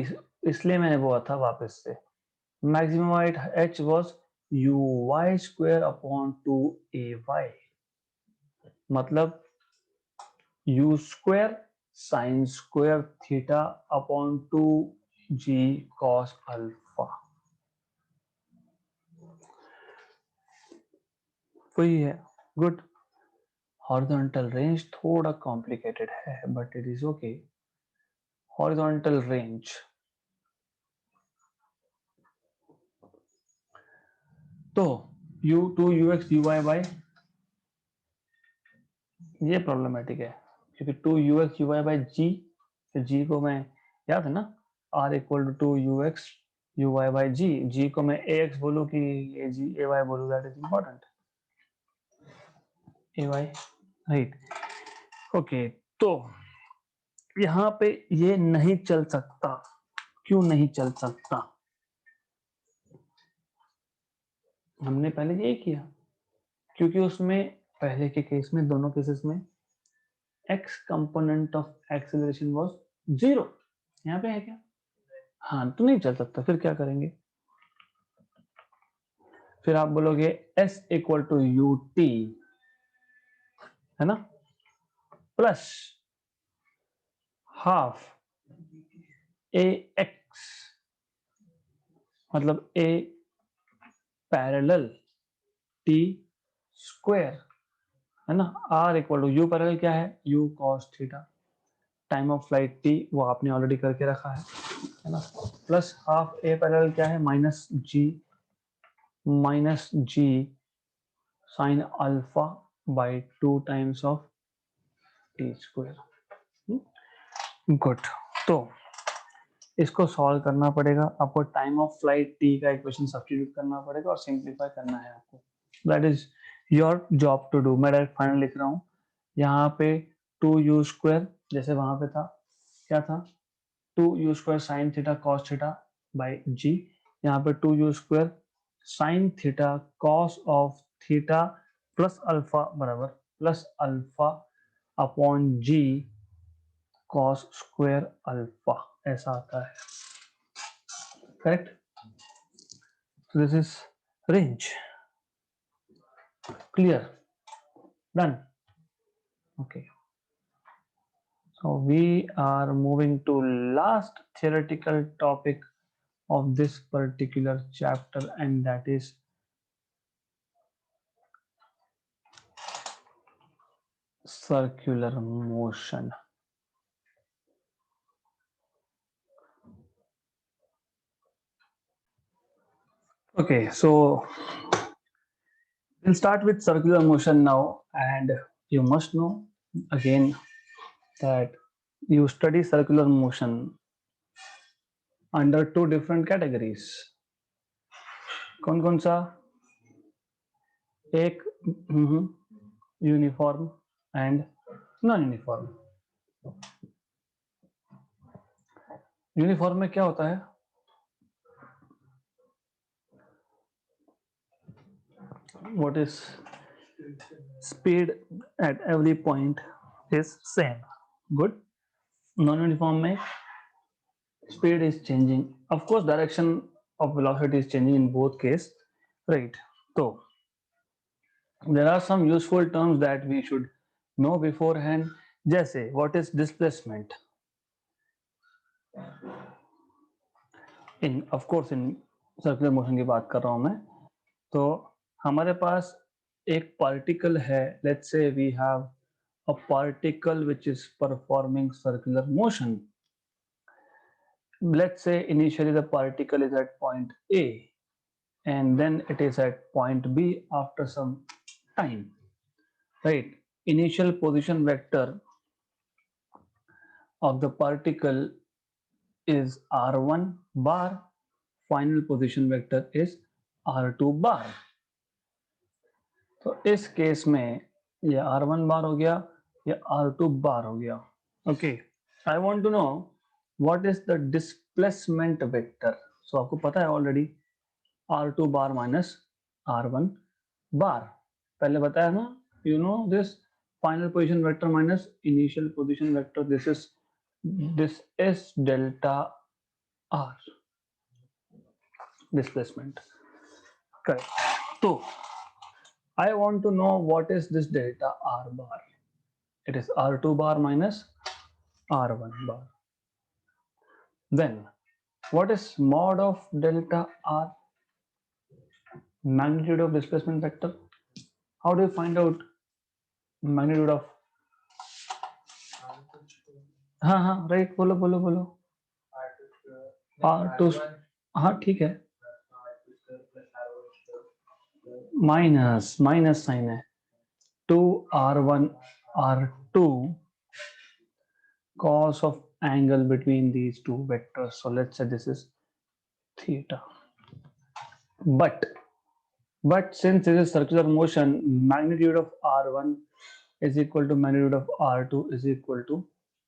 [SPEAKER 1] इसलिए मैंने बोला था वापस से, maximum height h was uy square upon 2ay, मतलब u square sin square theta upon 2g cos alpha। वही है। गुड। हॉरिजॉन्टल रेंज थोड़ा कॉम्प्लिकेटेड है but it is okay. Horizontal range, तो u2ux uy ये प्रॉब्लमेटिक है क्योंकि 2ux uy बाई जी, फिर जी को मैं, याद है ना, r equal to 2ux uy by g, g को मैं ax बोलूँ कि ay बोलूँ, that is important. ay, right. Okay, तो यहाँ पे ये नहीं चल सकता। क्यों नहीं चल सकता? हमने पहले यही किया, क्योंकि उसमें पहले के केस में, दोनों केसेस में x component of acceleration was 0। यहाँ पे है क्या? हाँ, तो नहीं चल सकता। फिर क्या करेंगे? फिर आप बोलोगे s equal to u t, है ना, प्लस हाफ ए एक्स, मतलब a पैरेलल टी स्क्वायर, है ना। r equal to u parallel क्या है? u cos theta. Time of flight t वो आपने ऑलरेडी करके रखा है ना। प्लस हाफ a पैरेलल क्या है? Minus g sine alpha by 2 times of t square. Good. तो इसको सॉल्व करना पड़ेगा आपको, टाइम ऑफ फ्लाइट टी का इक्वेशन सब्स्टिट्यूट करना पड़ेगा और सिंप्लीफाई करना है आपको। That is your job to do. मैं डायरेक्ट फाइनल लिख रहा हूँ। यहाँ पे 2u स्क्वायर, जैसे वहां पे था, क्या था? 2u square sine theta cos theta by g. यहाँ पे 2u square sine theta cos of theta plus alpha बराबर plus alpha upon g cos square alpha, ऐसा आता है। Correct? So this is range. Clear? Done. Okay. So we are moving to last theoretical topic of this particular chapter, and that is circular motion. Okay, so we'll start with circular motion now, and you must know again that you study circular motion under two different categories. कौन कौन सा? एक uniform and non uniform. Uniform में क्या होता है? What is speed at every point is same. Good. Non-uniform में speed is changing. Of course, direction of velocity is changing in both case, right? So there are some useful terms that we should know beforehand. जैसे what is displacement? In of course in circular motion की बात कर रहा हूं मैं. तो हमारे पास एक particle है. Let's say we have a particle which is performing circular motion. Let's say initially the particle is at point A and then it is at point B after some time, right? Initial position vector of the particle is r1 bar, final position vector is r2 bar. तो इस case में ये r1 बार हो गया, ये r2 bar हो गया. Okay, I want to know what is the displacement vector. So आपको पता है ऑलरेडी r2 बार माइनस r1 बार, पहले बताया ना. You know this final position vector minus initial position vector, this is delta r displacement. Correct. So I want to know what is this delta r bar. It is r2 bar minus r1 bar. Then what is mod of delta r? Magnitude of displacement vector. How do you find out magnitude of? हाँ हाँ right, बोलो बोलो बोलो. r2, हाँ ठीक है, minus sign है. 2r1 r2 cos of angle between these two vectors. So let's say this is theta. But since this is circular motion, magnitude of r1 is equal to magnitude of r2 is equal to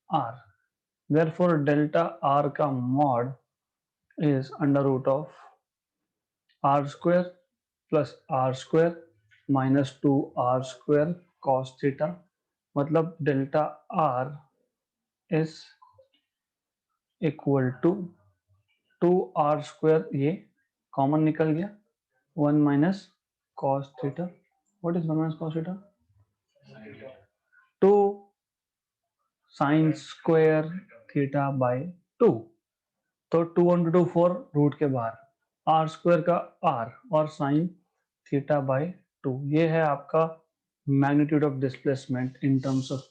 [SPEAKER 1] r. Therefore delta r का mod is under root of r square plus r square minus 2r square cos theta. मतलब delta r is equal to 2r square, ये common निकल गया, 1 minus cos theta. What is 1 minus cos theta? 2 sin square theta by 2. तो 2 into 2 4 root के बाहर, r square का r और sin theta by 2. ये है आपका magnitude of displacement in terms of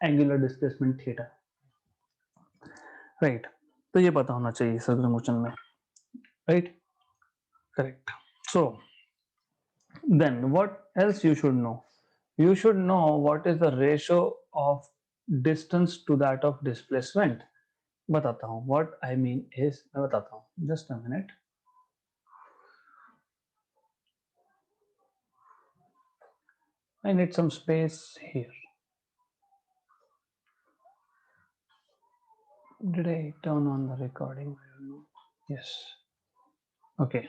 [SPEAKER 1] angular displacement theta. Right. तो ये पता होना चाहिए circular motion में. Right. Correct. So then what else you should know? You should know what is the ratio of distance to that of displacement. बताता हूँ. What I mean is, मैं बताता हूँ. Just a minute. I need some space here. Did I turn on the recording? I don't know. Yes. Okay.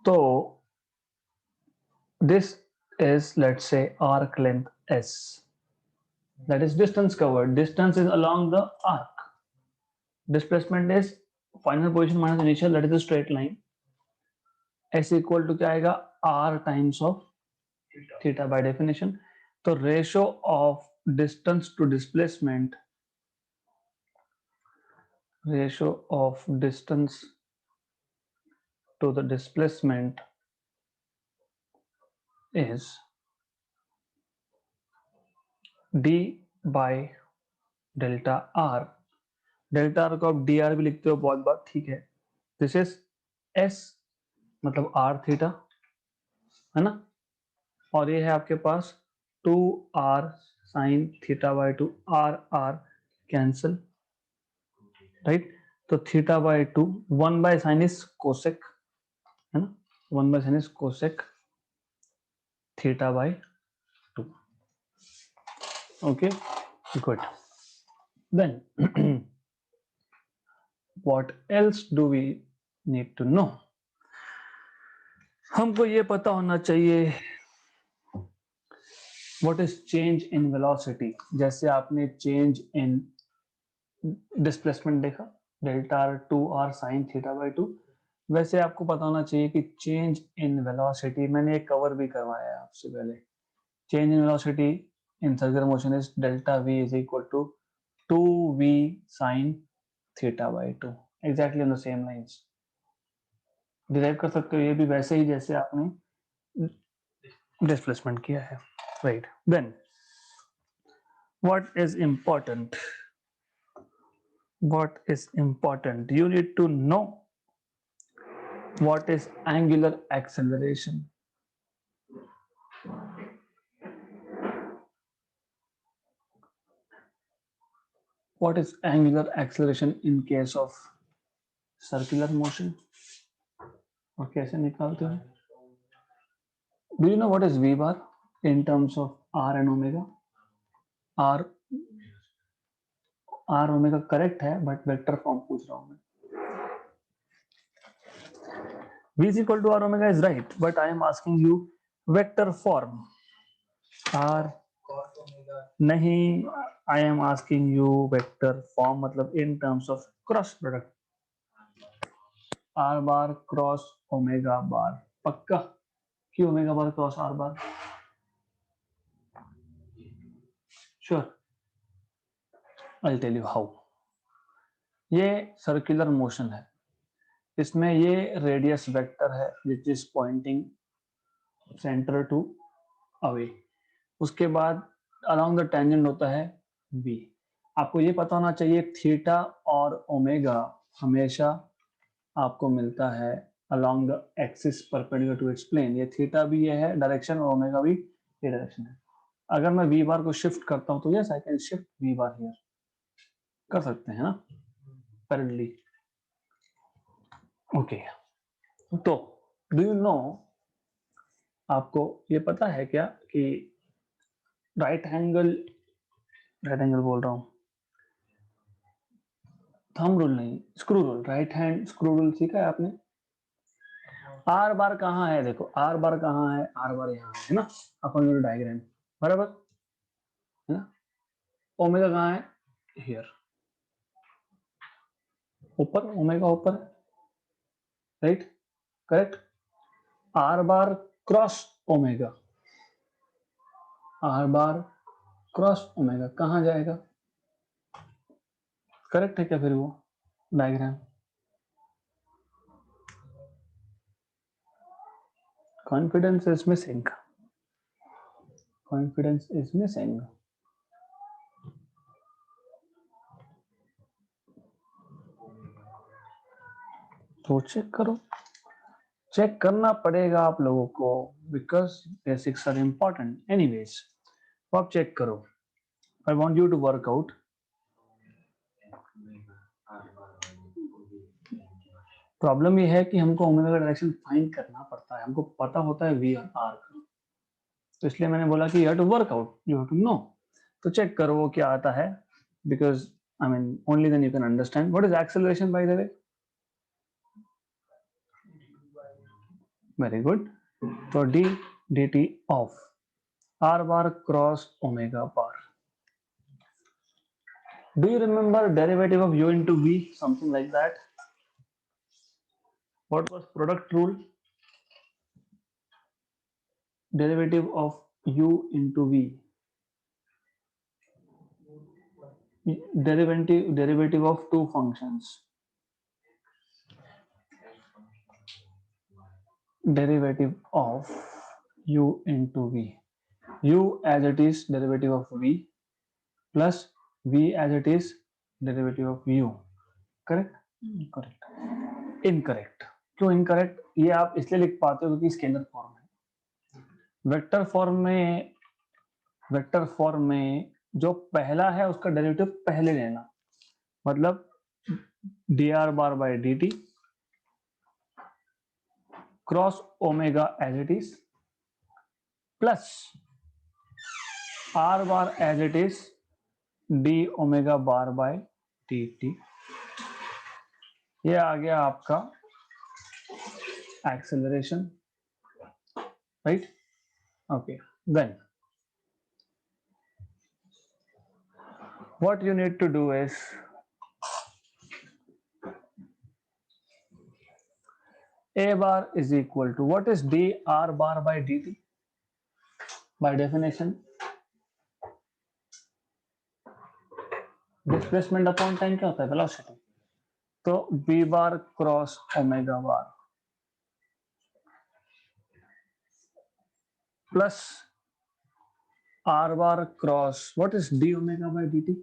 [SPEAKER 1] So this is, let's say, arc length S. That is distance covered. Distance is along the arc. Displacement is final position minus initial, that is a straight line. S equal to क्या आएगा? R times of theta by definition. So ratio of distance to displacement, ratio of distance to the displacement is d by delta r. Delta R को आप D R भी लिखते हो बहुत बार, ठीक है. दिस इज एस मतलब आर थीटा है ना, और ये है आपके पास 2r sine theta by 2, r r cancel, right. तो theta by 2, 1 by sine is cosec है ना, 1 by sine is cosec theta by 2. Okay good. Then What else do we need to know? हमको ये पता होना चाहिए what is change in velocity. जैसे आपने change in displacement देखा delta R 2r sin theta by 2, वैसे आपको पता होना चाहिए कि change in velocity, मैंने एक कवर भी करवाया है आपसे पहले, change in velocity in circular motion is delta v is equal to 2v sin theta by 2, exactly on the same lines. Derive कर सकते हो ये भी वैसे ही जैसे आपने डिस्प्लेसमेंट किया है, right. Then what is important, you need to know what is angular acceleration. What is angular acceleration in case of circular motion? और कैसे निकालते हो? Do you know what is v bar in terms of r and omega? r omega correct है but vector form पूछ रहा हूं मैं. v is equal to r omega is right, but I am asking you vector form. r नहीं, I am asking you vector form मतलब in terms of cross product. r bar cross omega bar, पक्का कि omega bar cross r bar? Sure, I'll tell you how. ये circular motion है, इसमें ये radius vector है which is pointing centre to away, उसके बाद अलोंग द टेंजेंट होता है v. आपको ये पता होना चाहिए थीटा और ओमेगा हमेशा आपको मिलता है along the axis perpendicular to its plane. ये थीटा भी ये है डायरेक्शन और ओमेगा भी ये डायरेक्शन है. अगर मैं v बार को शिफ्ट करता हूं तो yes I can shift v bar here, कर सकते हैं ना पैरेलली. ओके, तो डू यू नो, आपको ये पता है क्या कि राइट एंगल बोल रहा हूं, थंब रूल नहीं, screw rule, right hand screw rule सीखा है आपने? आर बार कहाँ है? देखो आर बार कहाँ है, आर बार यहाँ है ना, अपन डायग्राम बराबर है ना. ओमेगा कहाँ है? हियर, ऊपर, ओमेगा ऊपर, right, correct. R bar cross omega, r bar cross omega कहाँ जाएगा? करेक्ट है क्या फिर वो diagram? Confidence is missing. Confidence is missing. तो चेक करो, चेक करना पड़ेगा आप लोगों को because basics are important. Anyways, तो आप चेक करो. I want you to work out. Problem ये है कि हमको ओमेगा का डायरेक्शन फाइंड करना पड़ता है, हमको पता होता है वी और आर का, तो इसलिए मैंने बोला कि you have to work out, you have to know. तो चेक करो वो क्या आता है, because I mean only then you can understand what is acceleration by the way. Very good. तो d dt of r bar cross omega bar. Do you remember derivative of u into v, something like that? What was product rule? Derivative of u into v, derivative of two functions, derivative of u into v, u as it is derivative of v plus v as it is derivative of u. Correct? Correct. Incorrect. क्यों incorrect? ये आप इसलिए लिख पाते हो क्योंकि scalar form है. Vector form में जो पहला है उसका डेरिवेटिव पहले लेना, मतलब dr bar by dt cross omega as it is plus r bar as it is d omega bar by dt. ये आ गया आपका acceleration, right? Okay, then what you need to do is a bar is equal to what is dr bar by dt by definition displacement upon time क्या होता है? Velocity. तो b bar cross omega bar plus r bar cross what is d omega by dt,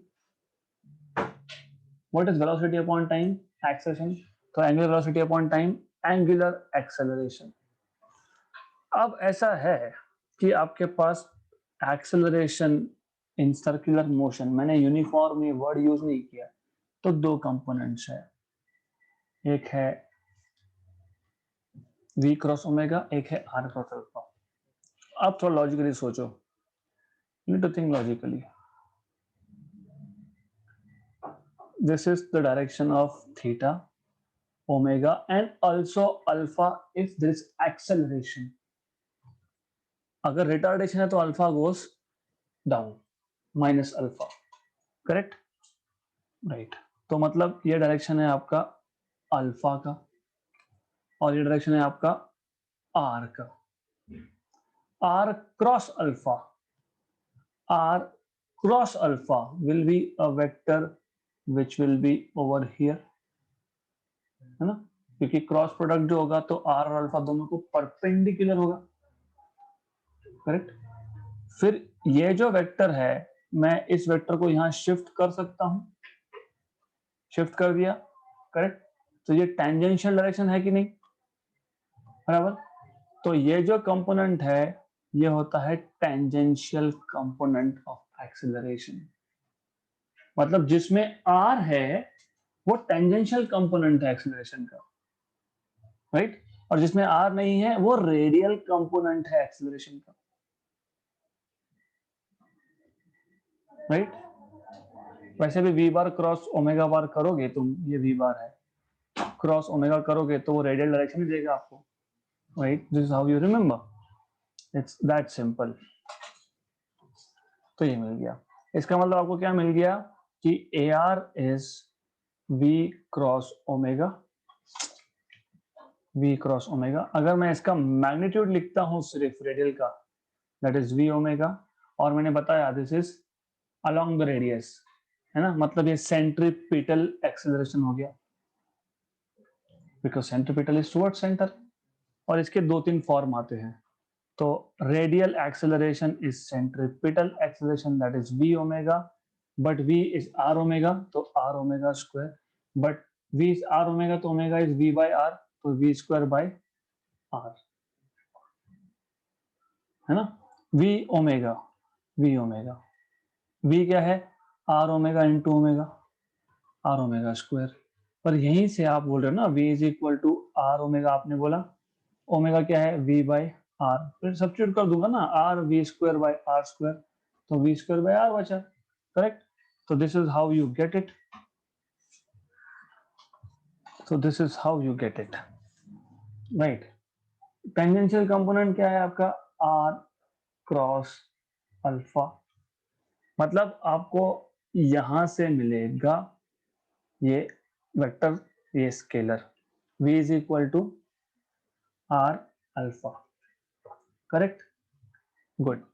[SPEAKER 1] what is velocity upon time, acceleration, तो angular velocity upon time, angular acceleration। अब ऐसा है कि आपके पास एक्सेलरेशन इन सर्कुलर मोशन, मैंने uniform ये word use नहीं किया, तो दो कंपोनेंट्स है, एक है v क्रॉस ओमेगा, एक है r क्रॉस अल्फा। अब थोड़ा लॉजिकली सोचो, you need to think logically. This is the direction of theta, omega and also alpha if there is acceleration. अगर रिटार्डेशन है तो alpha goes down minus alpha, correct? Right. तो मतलब ये direction है आपका अल्फा का और ये डायरेक्शन है आपका आर का। R cross alpha, r cross alpha will be a vector which will be over here, है ना? क्योंकि क्रॉस प्रोडक्ट जो होगा तो आर और अल्फा दोनों को परपेंडिकुलर होगा, करेक्ट? फिर ये जो वेक्टर है मैं इस वेक्टर को यहां शिफ्ट कर सकता हूं, शिफ्ट कर दिया, करेक्ट? तो ये टेंजेंशियल डायरेक्शन है कि नहीं, बराबर? तो ये जो कंपोनेंट है ये होता है टेंजेंशियल कंपोनेंट ऑफ एक्सीलरेशन। मतलब जिसमें आर है वो टेंजेंशियल कंपोनेंट है एक्सीलरेशन का, राइट? और जिसमें आर नहीं है वो रेडियल कंपोनेंट है एक्सीलरेशन का, राइट? वैसे भी v bar cross omega bar करोगे तुम, ये वी बार है, क्रॉस ओमेगा करोगे तो वो रेडियल डायरेक्शन ही देगा आपको, right? This is how you remember, it's that simple. तो ये मिल गया, इसका मतलब आपको क्या मिल गया कि a r is v cross omega, v cross omega. अगर मैं इसका मैग्नीट्यूड लिखता हूं सिर्फ रेडियल का, दैट इज वी ओमेगा, और मैंने बताया this is along the radius, है ना? मतलब ये सेंट्रीपिटल एक्सेलरेशन हो गया, because centripetal is toward centre. और इसके दो तीन फॉर्म आते हैं, तो radial acceleration is centripetal acceleration that is v omega, but v is r omega तो r omega square, but v is r omega तो omega is v by r तो v स्क्वायर बाय r, है ना? v omega, v omega, v क्या है? r omega into omega, r omega square. पर यहीं से आप बोल रहे हो ना v is equal to r omega, आपने बोला ओमेगा क्या है? v बाय r, फिर सब्स्टिट्यूट कर दूंगा ना, r v square by r square, तो v स्क्वायर बाय r बचा, करेक्ट? तो this is how you get it, so this is how you get it, right? Tangential component क्या है आपका? r cross alpha. मतलब आपको यहां से मिलेगा ये वेक्टर, ये scalar v is equal to r alpha, correct? Good.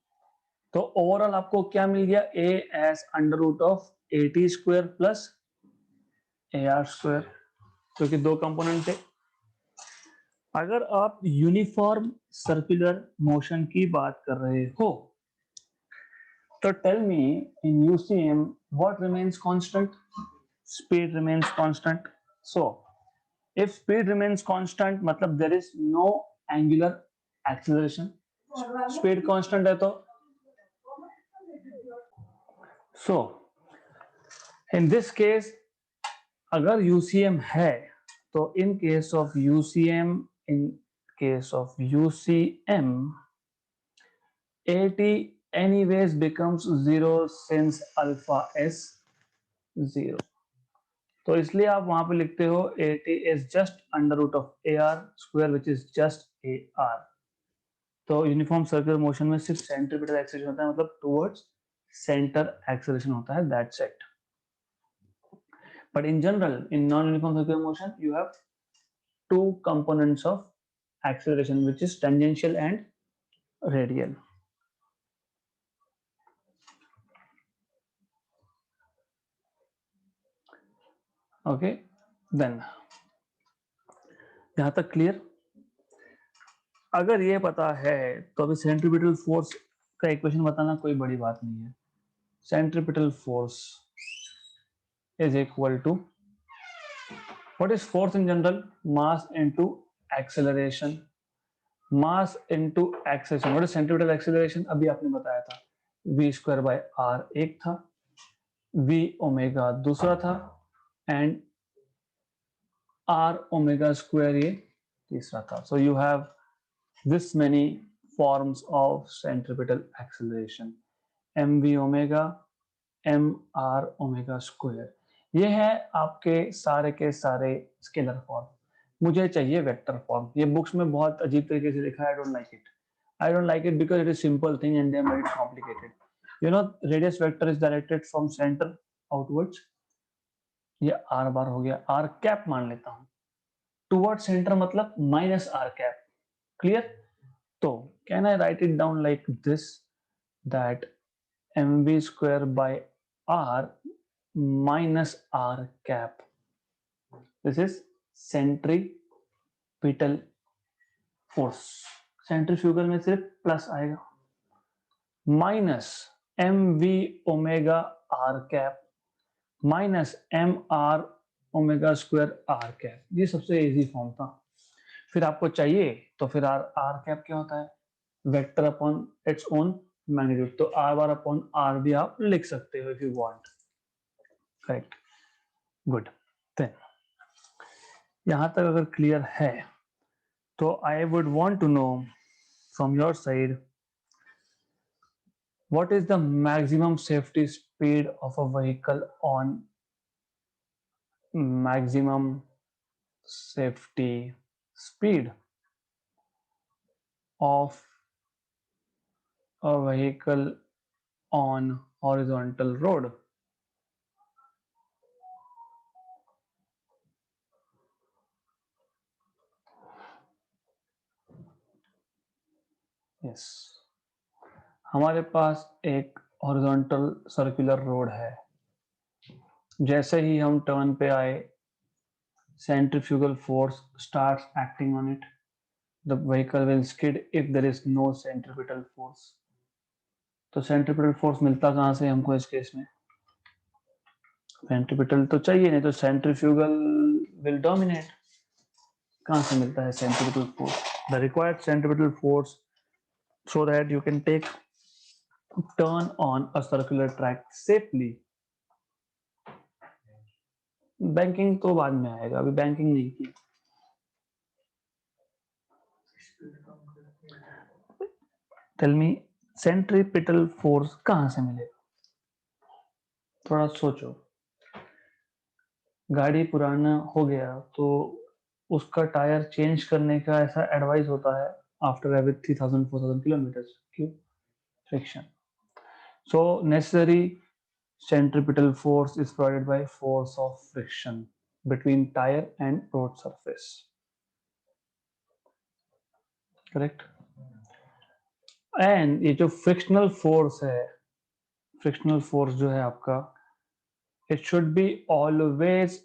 [SPEAKER 1] तो ओवरऑल आपको क्या मिल गया? a as under root of A T square plus A R square, क्योंकि दो कंपोनेंट थे। अगर आप यूनिफॉर्म सर्कुलर मोशन की बात कर रहे हो तो tell me in UCM what remains constant? Speed remains constant. So if speed remains constant मतलब there is no angular acceleration, speed constant है तो सो इन दिस केस अगर यूसीएम है तो in case of UCM, in case of UCM AT anyways becomes 0 since alpha is 0. तो इसलिए आप वहां पे लिखते हो AT is just under root of AR square which is just AR। तो यूनिफॉर्म सर्कुलर मोशन में सिर्फ सेंट्रीपिटल एक्सेलरेशन होता है, मतलब टुवर्ड्स सेंटर एक्सेलरेशन होता है, that's it. But in general in non uniform circular motion you have two components of acceleration, which is tangential and radial. Okay, then यहां तक clear? अगर ये पता है तो अभी सेंट्रीपिटल फोर्स का इक्वेशन बताना कोई बड़ी बात नहीं है। Centripetal force is equal to, what is force in general? Mass into acceleration. Mass into acceleration. What is centripetal acceleration? अभी आपने बताया था v square by r एक था, v ओमेगा दूसरा था, एंड r omega square ये तीसरा था. So you have this many forms of centripetal acceleration. mv omega, mr omega square. ये है आपके के सारे स्केलर फॉर्म। मुझे चाहिए वेक्टर फॉर्म। ये बुक्स में बहुत अजीब तरीके से लिखा है, I don't like it because it is simple thing and they made it complicated. You know radius vector is directed from centre outwards. ये आर बार हो गया, आर कैप मान लेता हूं, टुवर्ड सेंटर मतलब माइनस आर कैप। क्लियर? तो can I write it down like this, that mv square by r minus r cap. This is centripetal force. Centrifugal में सिर्फ प्लस आएगा, minus mv omega r cap minus mr omega square r cap. ये सबसे easy form था। फिर आपको चाहिए तो फिर r कैप क्या होता है? Vector upon its own magnitude. तो r बार अपॉन r भी आप लिख सकते हो if you want. Correct, good. Then यहां तक अगर क्लियर है तो I would want to know from your side, what is the maximum safety speed of a vehicle on maximum safety speed of a vehicle on horizontal road? yes, हमारे पास एक horizontal circular road है। जैसे ही हम turn पे आए, centrifugal force starts acting on it. The vehicle will skid if there is no centripetal force. तो centripetal force मिलता कहां से हमको इस केस में? सेंट्रीपिटल तो चाहिए, नहीं तो सेंट्रीफ्यूगल विल डोमिनेट। कहां से मिलता है centripetal force? The required centripetal force so that you can take turn on a circular track safely. Banking तो बाद में आएगा, अभी बैंकिंग नहीं की। टेल मी, सेंट्रीपिटल फोर्स कहां से मिलेगा? थोड़ा सोचो। गाड़ी पुराना हो गया तो उसका टायर चेंज करने का ऐसा एडवाइस होता है आफ्टर एवरी 3000-4000 किलोमीटर। क्यों? Friction. So necessary centripetal force is provided by force of friction between tire and road surface. Correct? And ये जो frictional force है, frictional force जो है आपका, it should be always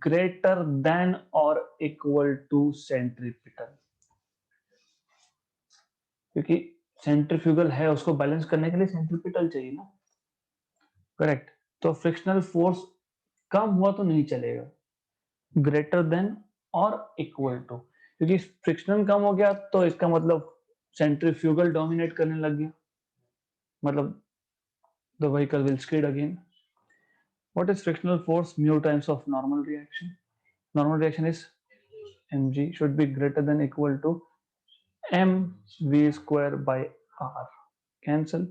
[SPEAKER 1] greater than or equal to centripetal. क्योंकि centrifugal है, उसको balance करने के लिए सेंट्रीपिटल चाहिए ना। करेक्ट? तो फ्रिक्शनल फोर्स कम हुआ तो नहीं चलेगा, ग्रेटर देन और इक्वल टू। क्योंकि फ्रिक्शन कम हो गया तो इसका मतलब सेंट्रीफ्यूगल डोमिनेट करने लग गया, मतलब the vehicle will skid again. What is frictional force? Mu times of normal reaction. Normal reaction is mg should be greater than equal to mv square by r. Cancel,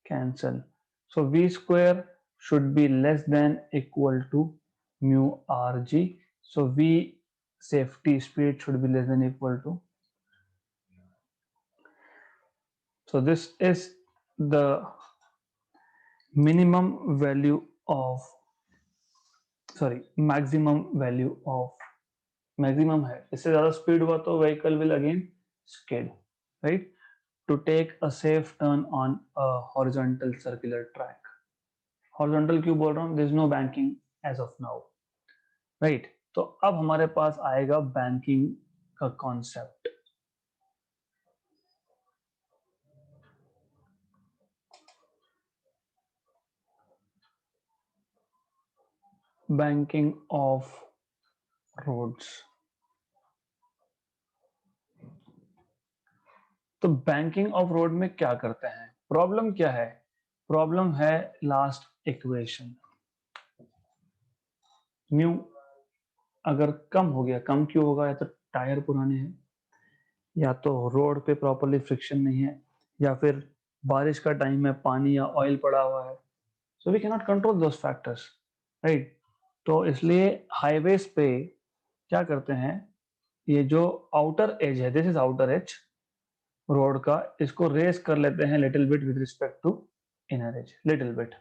[SPEAKER 1] cancel. So v square should be less than equal to mu rg. So v safety speed should be less than equal to. So this is the minimum value of, sorry, maximum value of, maximum है, इससे ज्यादा speed हुआ तो vehicle will again skid, right? To take a safe turn on a horizontal circular track. Horizontal क्यों बोल रहा हूँ? There is no banking as of now, right? तो अब हमारे पास आएगा बैंकिंग का कॉन्सेप्ट. Banking of roads. तो बैंकिंग ऑफ रोड में क्या करते हैं? प्रॉब्लम क्या है? प्रॉब्लम है लास्ट इक्वेशन. म्यू अगर कम हो गया, कम क्यों होगा? या तो टायर पुराने हैं, या तो रोड पे प्रॉपरली फ्रिक्शन नहीं है, या फिर बारिश का टाइम है, पानी या ऑयल पड़ा हुआ है. So we can not control those factors, right? तो इसलिए हाईवेज पे क्या करते हैं, ये जो आउटर एज है, this is outer edge road का, इसको रेस कर लेते हैं little bit with respect to inner edge, little bit.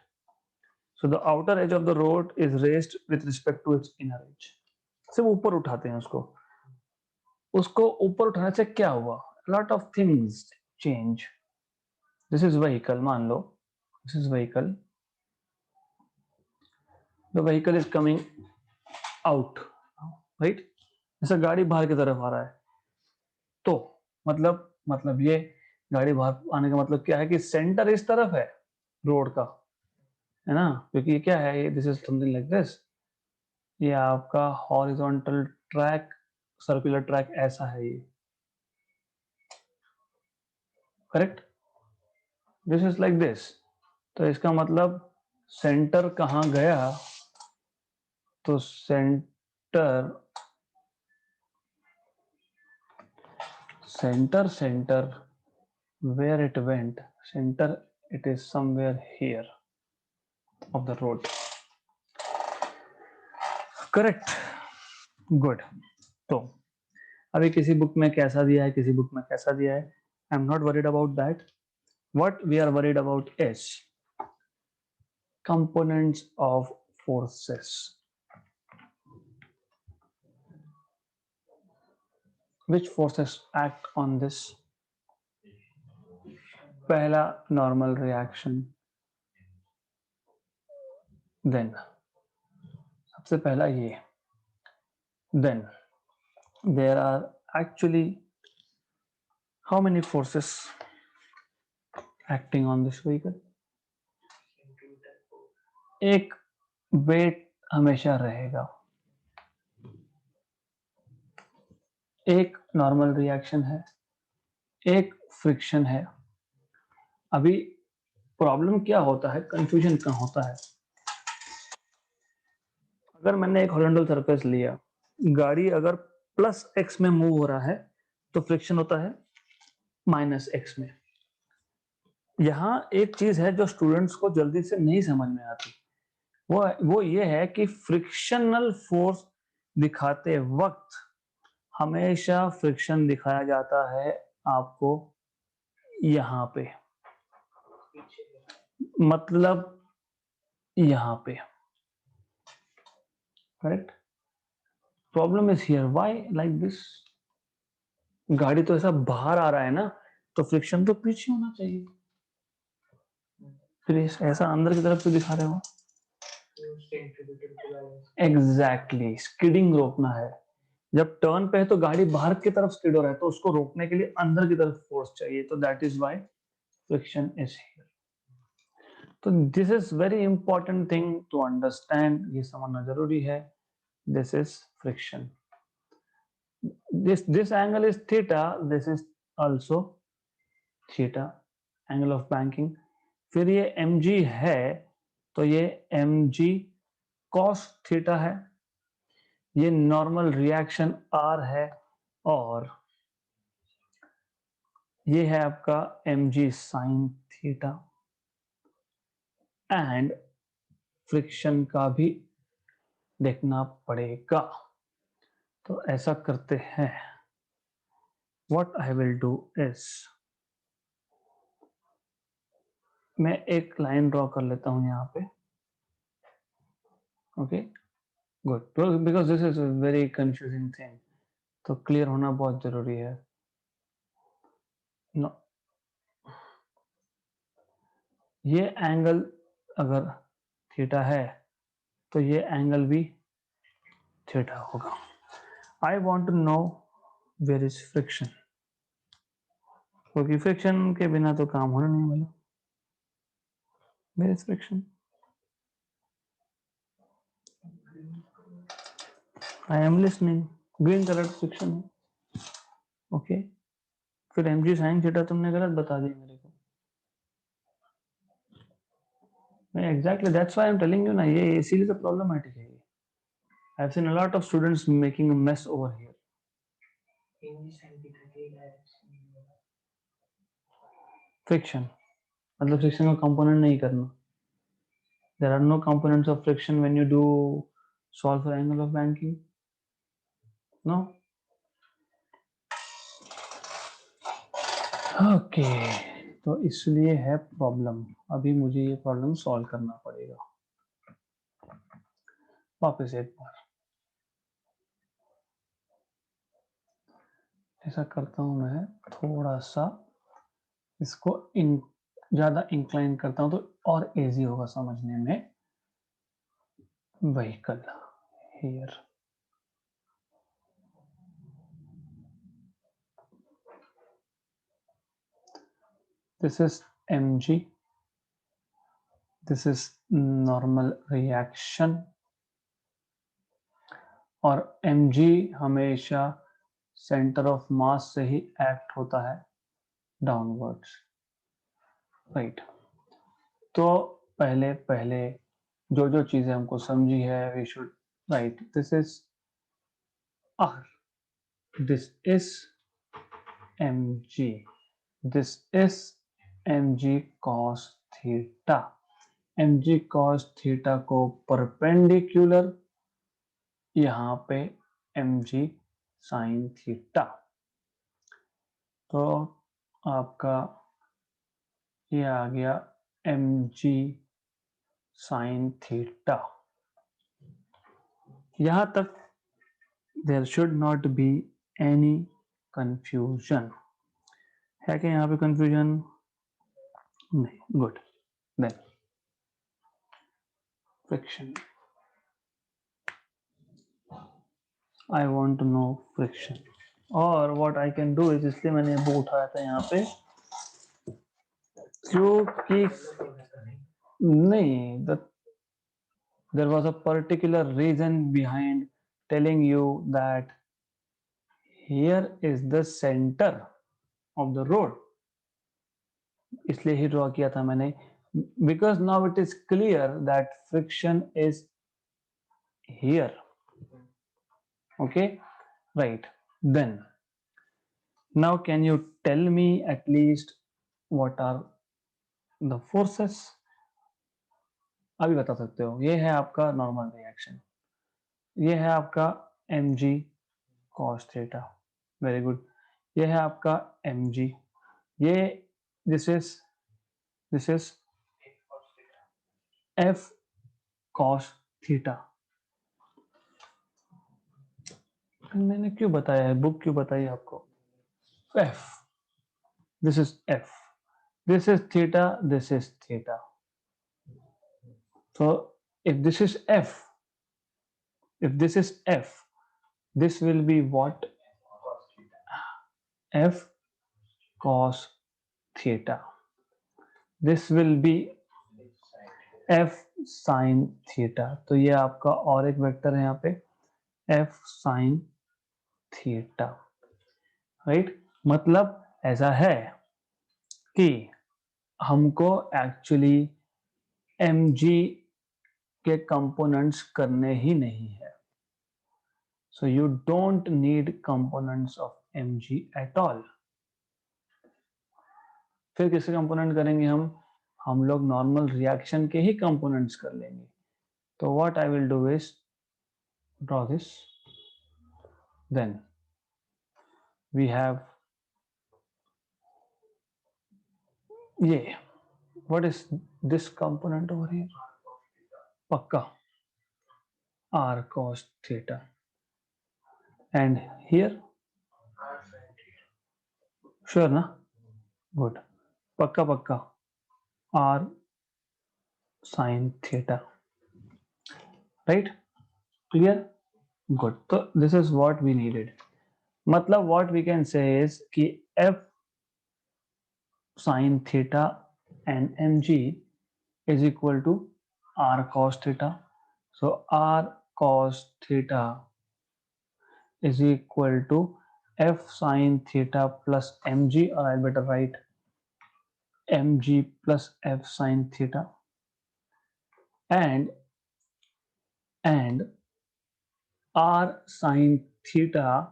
[SPEAKER 1] So the outer edge of the road is raised with respect to its inner edge. सिर्फ ऊपर उठाते हैं उसको. उसको ऊपर उठाने से क्या हुआ? Lot of things change. This is vehicle, मान लो this is vehicle, the vehicle is coming out, right? जैसे गाड़ी बाहर की तरफ आ रहा है, तो मतलब ये गाड़ी बाहर आने का मतलब क्या है कि सेंटर इस तरफ है रोड का, है ना? क्योंकि ये क्या है, ये this is something like this. ये आपका हॉरिजॉन्टल ट्रैक, सर्कुलर ट्रैक ऐसा है ये, correct? This is like this. तो इसका मतलब सेंटर कहाँ गया? तो centre where it went, center, it is somewhere here of the road, correct? Good. तो अभी किसी बुक में कैसा दिया है, किसी बुक में कैसा दिया है, I am not worried about that. what we are worried about is components of forces. Which forces act on this? पहला normal reaction, then सबसे पहला ये, then there are actually how many forces acting on this vehicle? एक wait हमेशा रहेगा, एक normal reaction है, एक फ्रिक्शन है. अभी प्रॉब्लम क्या होता है, कंफ्यूजन कहाँ होता है? अगर मैंने एक हॉरिजॉन्टल सरफेस लिया, गाड़ी अगर प्लस एक्स में मूव हो रहा है तो फ्रिक्शन होता है माइनस एक्स में. यहाँ एक चीज है जो स्टूडेंट्स को जल्दी से नहीं समझ में आती, वो ये है कि फ्रिक्शनल फोर्स दिखाते वक्त हमेशा फ्रिक्शन दिखाया जाता है आपको यहाँ पे, मतलब यहाँ पे, correct? Problem is here, why like this? गाड़ी तो ऐसा बाहर आ रहा है ना, तो फ्रिक्शन तो पीछे होना चाहिए, फिर ऐसा अंदर की तरफ क्यों दिखा रहे हो? एग्जैक्टली, स्किडिंग रोकना है. जब टर्न पे है तो गाड़ी बाहर की तरफ स्किड हो रहा है, तो उसको रोकने के लिए अंदर की तरफ फोर्स चाहिए, तो that is why friction is here. तो this is very important thing to understand, ये समझना जरूरी है. This is friction. this angle is theta, this is also theta, angle of banking. फिर ये mg है तो ये mg cos थीटा है, ये नॉर्मल रिएक्शन r है, और ये है आपका mg sin theta. And friction का भी देखना पड़ेगा। तो ऐसा करते हैं, what I will do is, मैं एक लाइन ड्रॉ कर लेता हूं यहाँ पे। Okay good, because this is very confusing thing, तो क्लियर होना बहुत जरूरी है। no, ये एंगल अगर थीटा है तो ये एंगल भी थीटा होगा। I want to know where is friction, क्योंकि फ्रिक्शन के बिना तो काम होने नहीं वाला। Where is friction, I am listening, green colour friction है। ओके फिर एम जी साइन थीटा तुमने गलत बता दी मेरे को। Exactly that's why I am telling you ना, ये इसीलिए तो प्रॉब्लमैटिक है। I have seen a lot of students making a mess over here. Friction मतलब फ्रिक्शन का कंपोनेंट नहीं करना। There are no components of friction when you do solve for angle of banking. No. Okay तो इसलिए है problem, अभी मुझे ये प्रॉब्लम सॉल्व करना पड़ेगा। वापस एक बार ऐसा करता हूं, मैं थोड़ा सा इसको ज्यादा इंक्लाइन करता हूं तो और इजी होगा समझने में। Vehicle here, this is mg, this is normal reaction, और mg हमेशा सेंटर ऑफ मास से ही एक्ट होता है डाउनवर्ड्स, राइट। तो पहले पहले जो जो चीजें हमको समझी है we should write, this is R, this is mg, this is mg cos theta, mg cos theta को परपेंडिकुलर यहाँ पे mg sin थीटा। तो आपका ये आ गया mg sin थीटा। यहां तक there should not be any confusion, है क्या यहाँ पे confusion? नहीं, good, then friction, I want to know friction, और what I can do is, इसलिए मैंने बुक उठाया था यहाँ पे क्योंकि नहीं, there was a particular reason behind telling you that here is the center of the road, इसलिए ही ड्रॉ किया था मैंने, because now it is clear that friction is here. Okay, right, then now can you tell me at least what are the forces? अभी बता सकते हो। ये है आपका नॉर्मल रिएक्शन, ये है आपका mg cos theta, very good. ये है आपका mg, ये this is f cos theta. मैंने क्यों बताया है, बुक क्यों बताई आपको? f, this is f, this is theta, this is theta. So if this is f, if this is f, this will be what? F cos theta. This will be f sin theta. तो ये आपका और एक vector है यहाँ पे f sin theta, right. मतलब ऐसा है कि हमको एक्चुअली mg के कंपोनेंट्स करने ही नहीं है, so you don't need components of mg at all. फिर किसके कंपोनेंट करेंगे हम लोग नॉर्मल रिएक्शन के ही कंपोनेंट्स कर लेंगे। तो what I will do is draw this. Then we have, yeah, what is this component over here? Pakka, r cos theta. And here, sure na? Good. Pakka pakka, r sin theta. Right? Clear? Good. So this is what we needed. मतलब what we can say is कि f sin theta and mg is equal to r cos theta. So r cos theta is equal to f sin theta plus mg, or I better write mg plus f sin theta, and r sin theta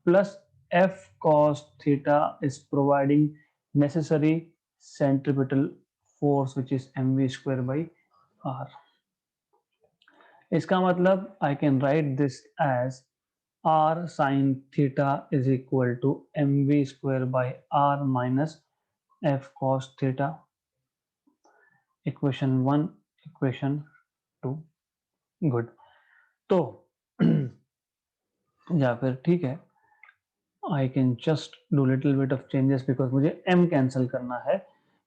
[SPEAKER 1] plus f cos theta is providing necessary centripetal force, which is mv square by r. इसका मतलब I can write this as r sin theta is equal to mv square by r minus f cos theta. Equation 1, equation 2. Good. तो या फिर ठीक है, I can just do little bit of changes because मुझे m cancel करना है,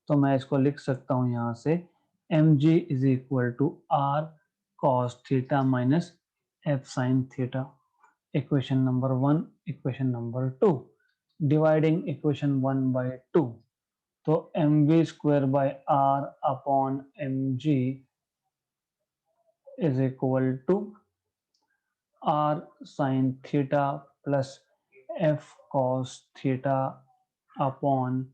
[SPEAKER 1] तो मैं इसको लिख सकता हूँ यहाँ से mg is equal to r cos theta minus f sin theta. Equation number 1, equation number 2. Dividing equation 1 by 2, तो mv square by r upon mg is equal to r sin theta plus f cos theta upon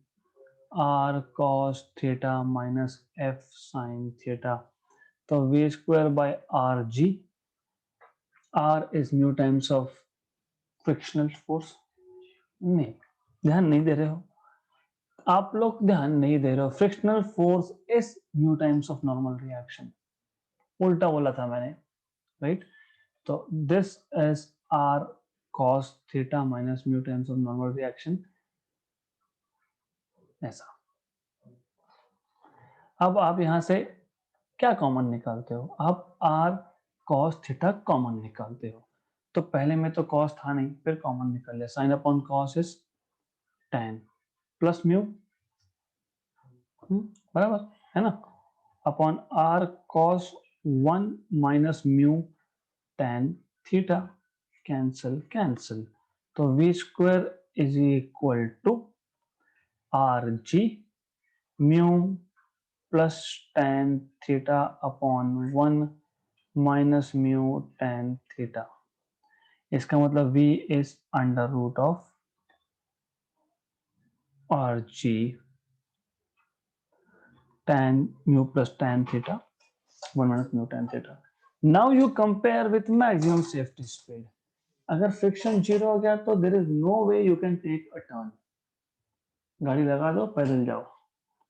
[SPEAKER 1] r cos theta minus f sin theta. तो v square by rg, r is mu times of frictional force. नहीं, ध्यान नहीं दे रहे हो आप लोग, ध्यान नहीं दे रहे हो. Frictional force is mu times of normal reaction. उल्टा बोला था मैंने, राइट? तो this is R cos theta minus mu times of normal reaction, ऐसा. अब आप यहां से क्या कॉमन निकालते हो? आप आर cos थीटा कॉमन निकालते हो. तो पहले में तो cos था नहीं, फिर कॉमन निकाल लिया. Sine upon cos is tan plus mu, बराबर है ना, upon R cos 1 minus mu tan theta. Cancel cancel, तो v square is equal to R G mu plus tan theta upon 1 minus mu tan theta. इसका मतलब v is under root of are G tan mu plus tan theta 1 minus mu tan theta. Now you compare with maximum safety speed. अगर friction zero हो गया तो there is no way you can take a turn. गाड़ी लगा दो, पैदल जाओ,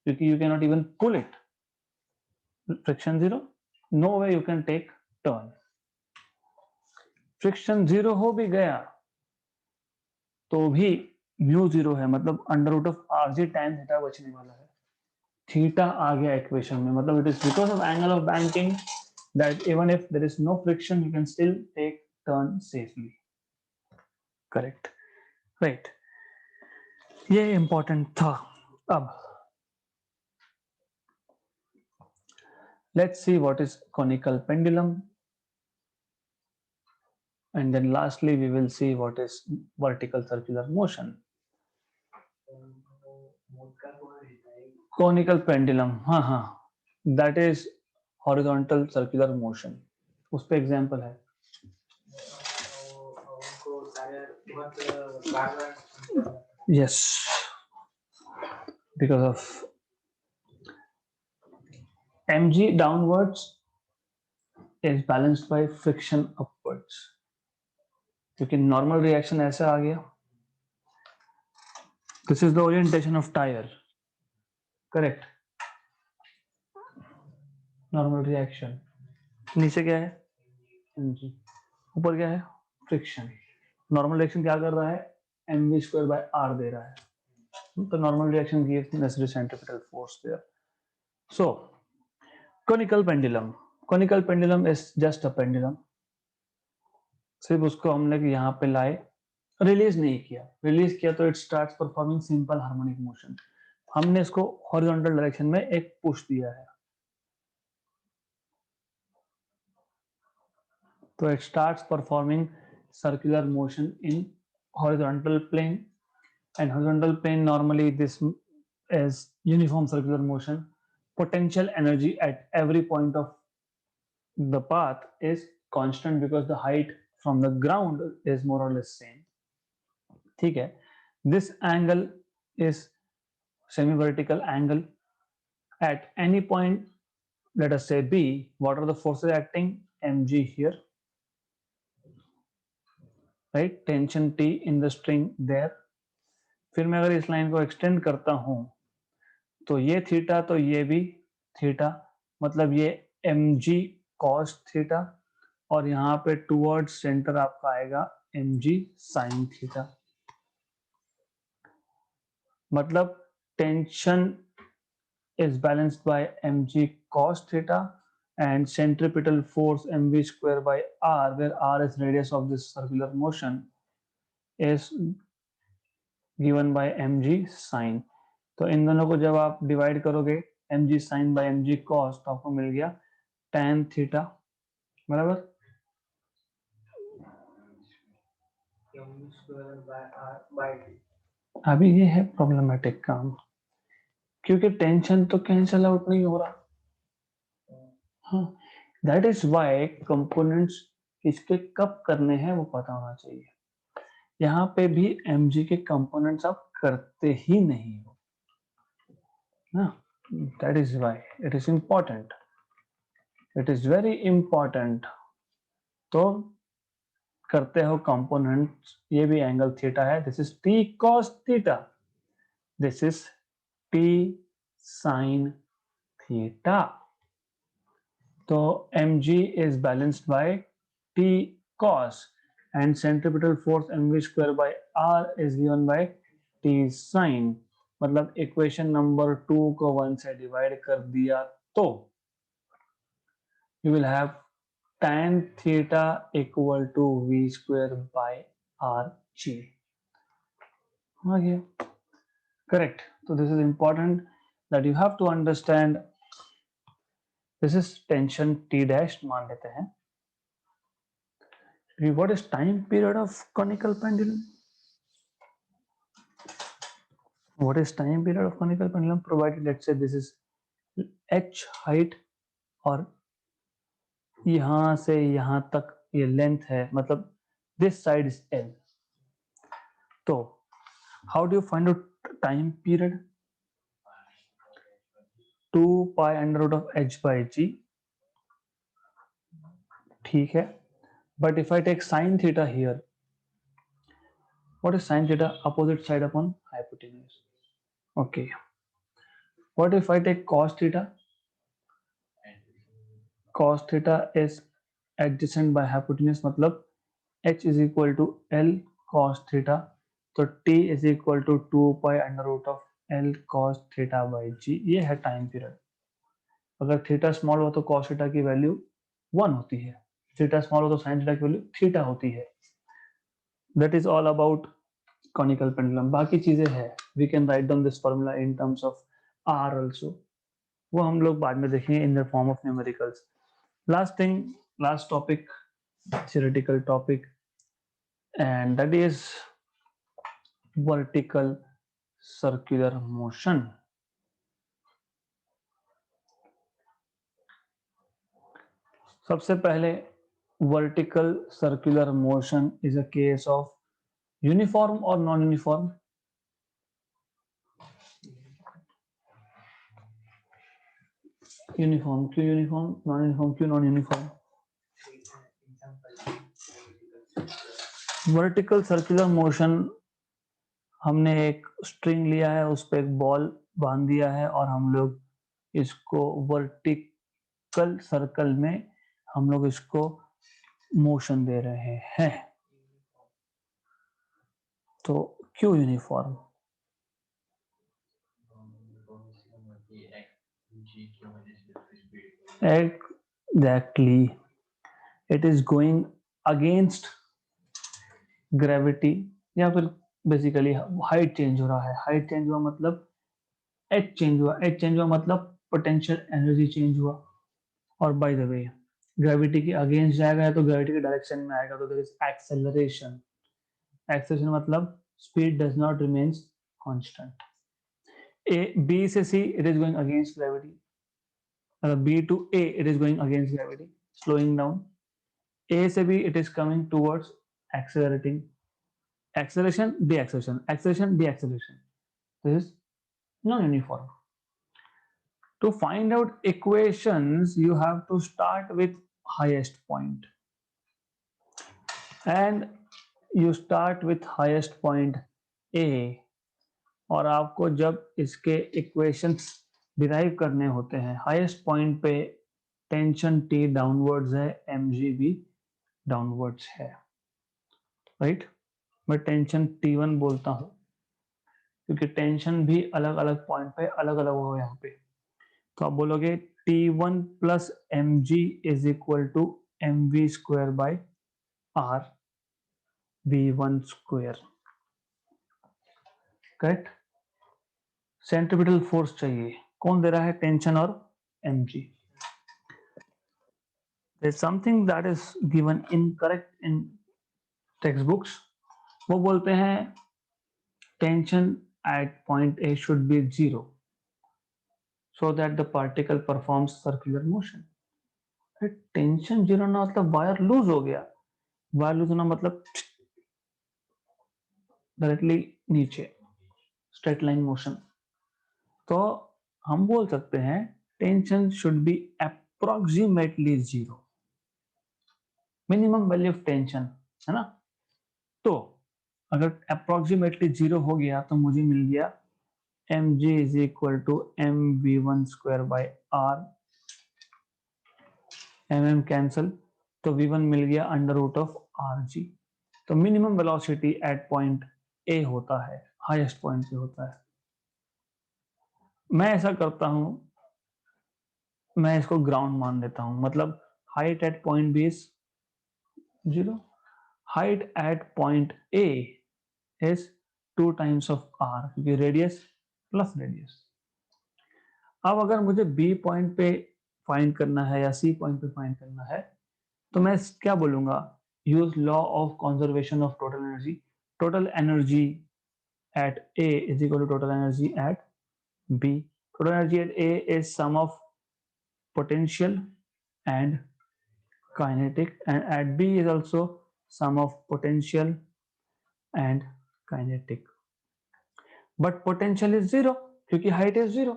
[SPEAKER 1] क्योंकि you can not even pull it. Friction zero, no way you can take turn. Friction zero हो भी गया तो भी म्यू जीरो है, मतलब under root of are G tan theta बचने वाला है. थीटा आ गया इक्वेशन में, मतलब it is because of angle of banking that even if there is no friction you can still take turn safely. Correct, right? ये important था. अब let's see what is conical pendulum, and then lastly we will see what is vertical circular motion. Conical pendulum, हाँ हाँ, that is horizontal circular motion. उस पे example है. Yes, because of mg downwards is balanced by friction upwards. क्योंकि normal reaction ऐसा आ गया. This is the orientation of tyre, correct. Normal reaction नीचे क्या है, mg, ऊपर क्या है, फ्रिक्शन। नॉर्मल रिएक्शन क्या कर रहा है, mv²/r दे रहा है, तो normal reaction gives necessary centripetal force there. So conical pendulum is just a pendulum. सिर्फ उसको हमने यहाँ पे लाए, रिलीज नहीं किया. रिलीज किया तो it starts performing simple harmonic motion. हमने इसको हॉरिजॉन्टल डायरेक्शन में एक पुश दिया है, तो it starts performing circular motion in horizontal plane, and horizontal plane normally this is uniform circular motion. Potential energy at every point of the path is constant because the height from the ground is more or less same. ठीक है. This angle is semi-vertical angle at any point. Let us say B. What are the forces acting? mg here, right? Tension T in the string there. फिर मैं अगर इस line को extend करता हूं तो ये थीटा, तो ये भी थीटा, मतलब ये mg cos थीटा, और यहाँ पे टूवर्ड्स सेंटर आपका आएगा mg sin थीटा. मतलब tension is balanced by mg cos theta and centripetal force mv²/r, where r is radius of this circular motion, is given by mg sin. तो इन दोनों को जब आप डिवाइड करोगे mg sin by mg cos, तो आपको मिल गया tan थीटा, बराबर. अभी ये है प्रॉब्लमेटिक काम, क्योंकि टेंशन तो कैंसल आउट नहीं हो रहा. हाँ, दैट इज वाई कंपोनेंट्स किसके कब करने हैं वो पता होना चाहिए. यहाँ पे भी mg के कंपोनेंट्स आप करते ही नहीं हो ना. That is why it is important, it is very important. तो करते हो कंपोनेंट्स. ये भी एंगल थीटा है, this is t cos theta, this is t sin theta. तो mg is balanced by t cos and centripetal force mv²/r is given by t sin. मतलब equation number 2 को 1 से डिवाइड कर दिया तो you will have tan theta equal to v²/rg. आ गया, correct. तो this is important that you have to understand. This is tension T dash मान लेते हैं. What is time period of conical pendulum? What is time period of conical pendulum? Provided let's say this is h height और यहाँ से यहाँ तक ये length है, मतलब this side is L. तो how do you find out time period? 2 pi under root of h by g. ठीक है. But if I take sin theta here, what is sin theta? Opposite side upon hypotenuse. Okay. What if I take cos theta? Cos theta is adjacent by hypotenuse, मतलब h is equal to L cos theta. तो t is equal to 2 pi under root of L cos theta by g. ये है time period. अगर theta small हो तो cos theta की value 1 होती है, थीटा स्मॉल हो तो sin थीटा की वैल्यू थीटा होती है. That is all about conical pendulum. बाकी चीजें है, we can write down this formula in terms of r also. वो हम लोग बाद में देखेंगे in the form of numericals. Last thing, last topic, theoretical topic, and that is vertical circular motion. सबसे पहले vertical circular motion is a case of uniform or non-uniform. Uniform. क्यों uniform? Non uniform क्यों non uniform? Vertical circular motion, हमने एक string लिया है, उस पर एक बॉल बांध दिया है और हम लोग इसको वर्टिकल सर्कल में हम लोग इसको मोशन दे रहे हैं, तो क्यों uniform? Exactly, it is going against gravity, या फिर बेसिकली हाइट चेंज हो रहा है। हाइट चेंज हुआ मतलब एच चेंज हुआ, एच चेंज हुआ मतलब पोटेंशियल एनर्जी चेंज हुआ। और बाय द वे ग्रेविटी के अगेंस्ट जाएगा या तो ग्रेविटी के डायरेक्शन में आएगा, तो देयर इज एक्सेलरेशन। एक्सेलरेशन मतलब speed does not remains constant. A B से C it is going against gravity, B to A it is going against gravity, slowing down. A से B it is coming towards accelerating. acceleration deceleration, acceleration deceleration, this is non-uniform. To find out equations you have to start with highest point, and you start with highest point a, और आपको जब इसके equations derive करने होते हैं, highest point पे tension T downwards है, mg भी डाउनवर्ड्स है, राइट। मैं टेंशन T1 बोलता हूं क्योंकि टेंशन भी अलग अलग पॉइंट पे अलग अलग होगा यहाँ पे। तो आप बोलोगे T1 plus M ji is equal to M V square by R V1 square, correct. Centripetal force चाहिए, कौन दे रहा है? टेंशन और M G. Something that is given incorrect in textbooks, वो बोलते हैं tension at point A should be 0 so that the particle performs circular motion। Tension 0 ना मतलब वायर लूज हो गया, वायर लूज होना मतलब डायरेक्टली नीचे स्ट्रेट लाइन मोशन। तो हम बोल सकते हैं tension should be approximately 0, minimum value of tension, है ना। तो अगर अप्रोक्सीमेटली 0 हो गया तो मुझे मिल गया m ji is equal to M v one square by r, m m cancel, तो V1 मिल गया under root of are g. तो minimum velocity at point A होता है, हाईएस्ट पॉइंट पे होता है। मैं ऐसा करता हूं, मैं इसको ग्राउंड मान लेता हूं, मतलब height at point B is 0, height at point A is 2 times of R, क्योंकि रेडियस प्लस रेडियस। अब अगर मुझे बी पॉइंट पे फाइंड करना है या सी पॉइंट पे फाइंड करना है, तो मैं क्या बोलूंगा? Use law of conservation of total energy. Total energy at A is equal to total energy at B. Total energy at A is sum of potential and kinetic, and at B is also sum of potential and kinetic. But potential is 0 क्योंकि height is 0,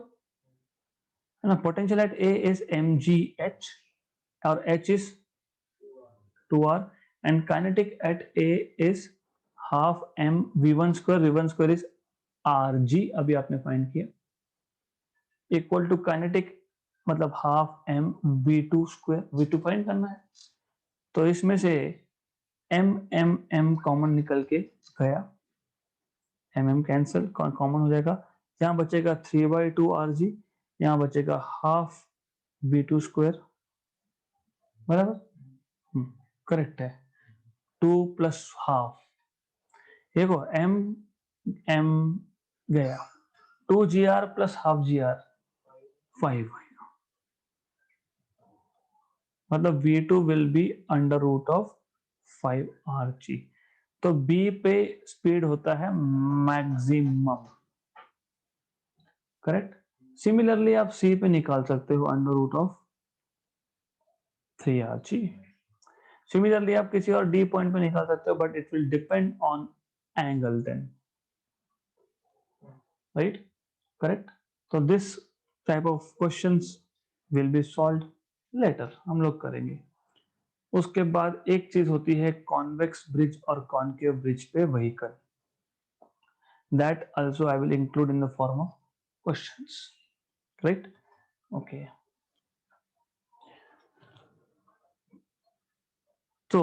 [SPEAKER 1] है ना। Potential at A is mgh और h is 2r, and kinetic at A is half m v1 square, v1 square is rg, अभी आपने find किया, equal to kinetic मतलब half M V two square, V two find करना है। तो इसमें से एम एम एम कॉमन निकल के गया, एम एम कैंसिल कॉमन हो जाएगा, यहाँ बचेगा 3/2 आर जी, यहाँ बचेगा हाफ वी टू स्क्वायर, बराबर, करेक्ट है। 2 प्लस हाफ, देखो एम एम गया, 2 GR प्लस हाफ GR 5, मतलब V2 will be under root of 5 RG। तो B पे स्पीड होता है मैक्सिमम, करेक्ट। सिमिलरली आप C पे निकाल सकते हो under root of 3 RG। Similarly आप किसी और D पॉइंट पे निकाल सकते हो, but it will depend on angle then, right, correct. तो this type of questions will be solved later, हम लोग करेंगे। उसके बाद एक चीज होती है कॉन्वेक्स ब्रिज और कॉन्केव ब्रिज पे vehicle, that also I will include in the form of questions, right? Okay, तो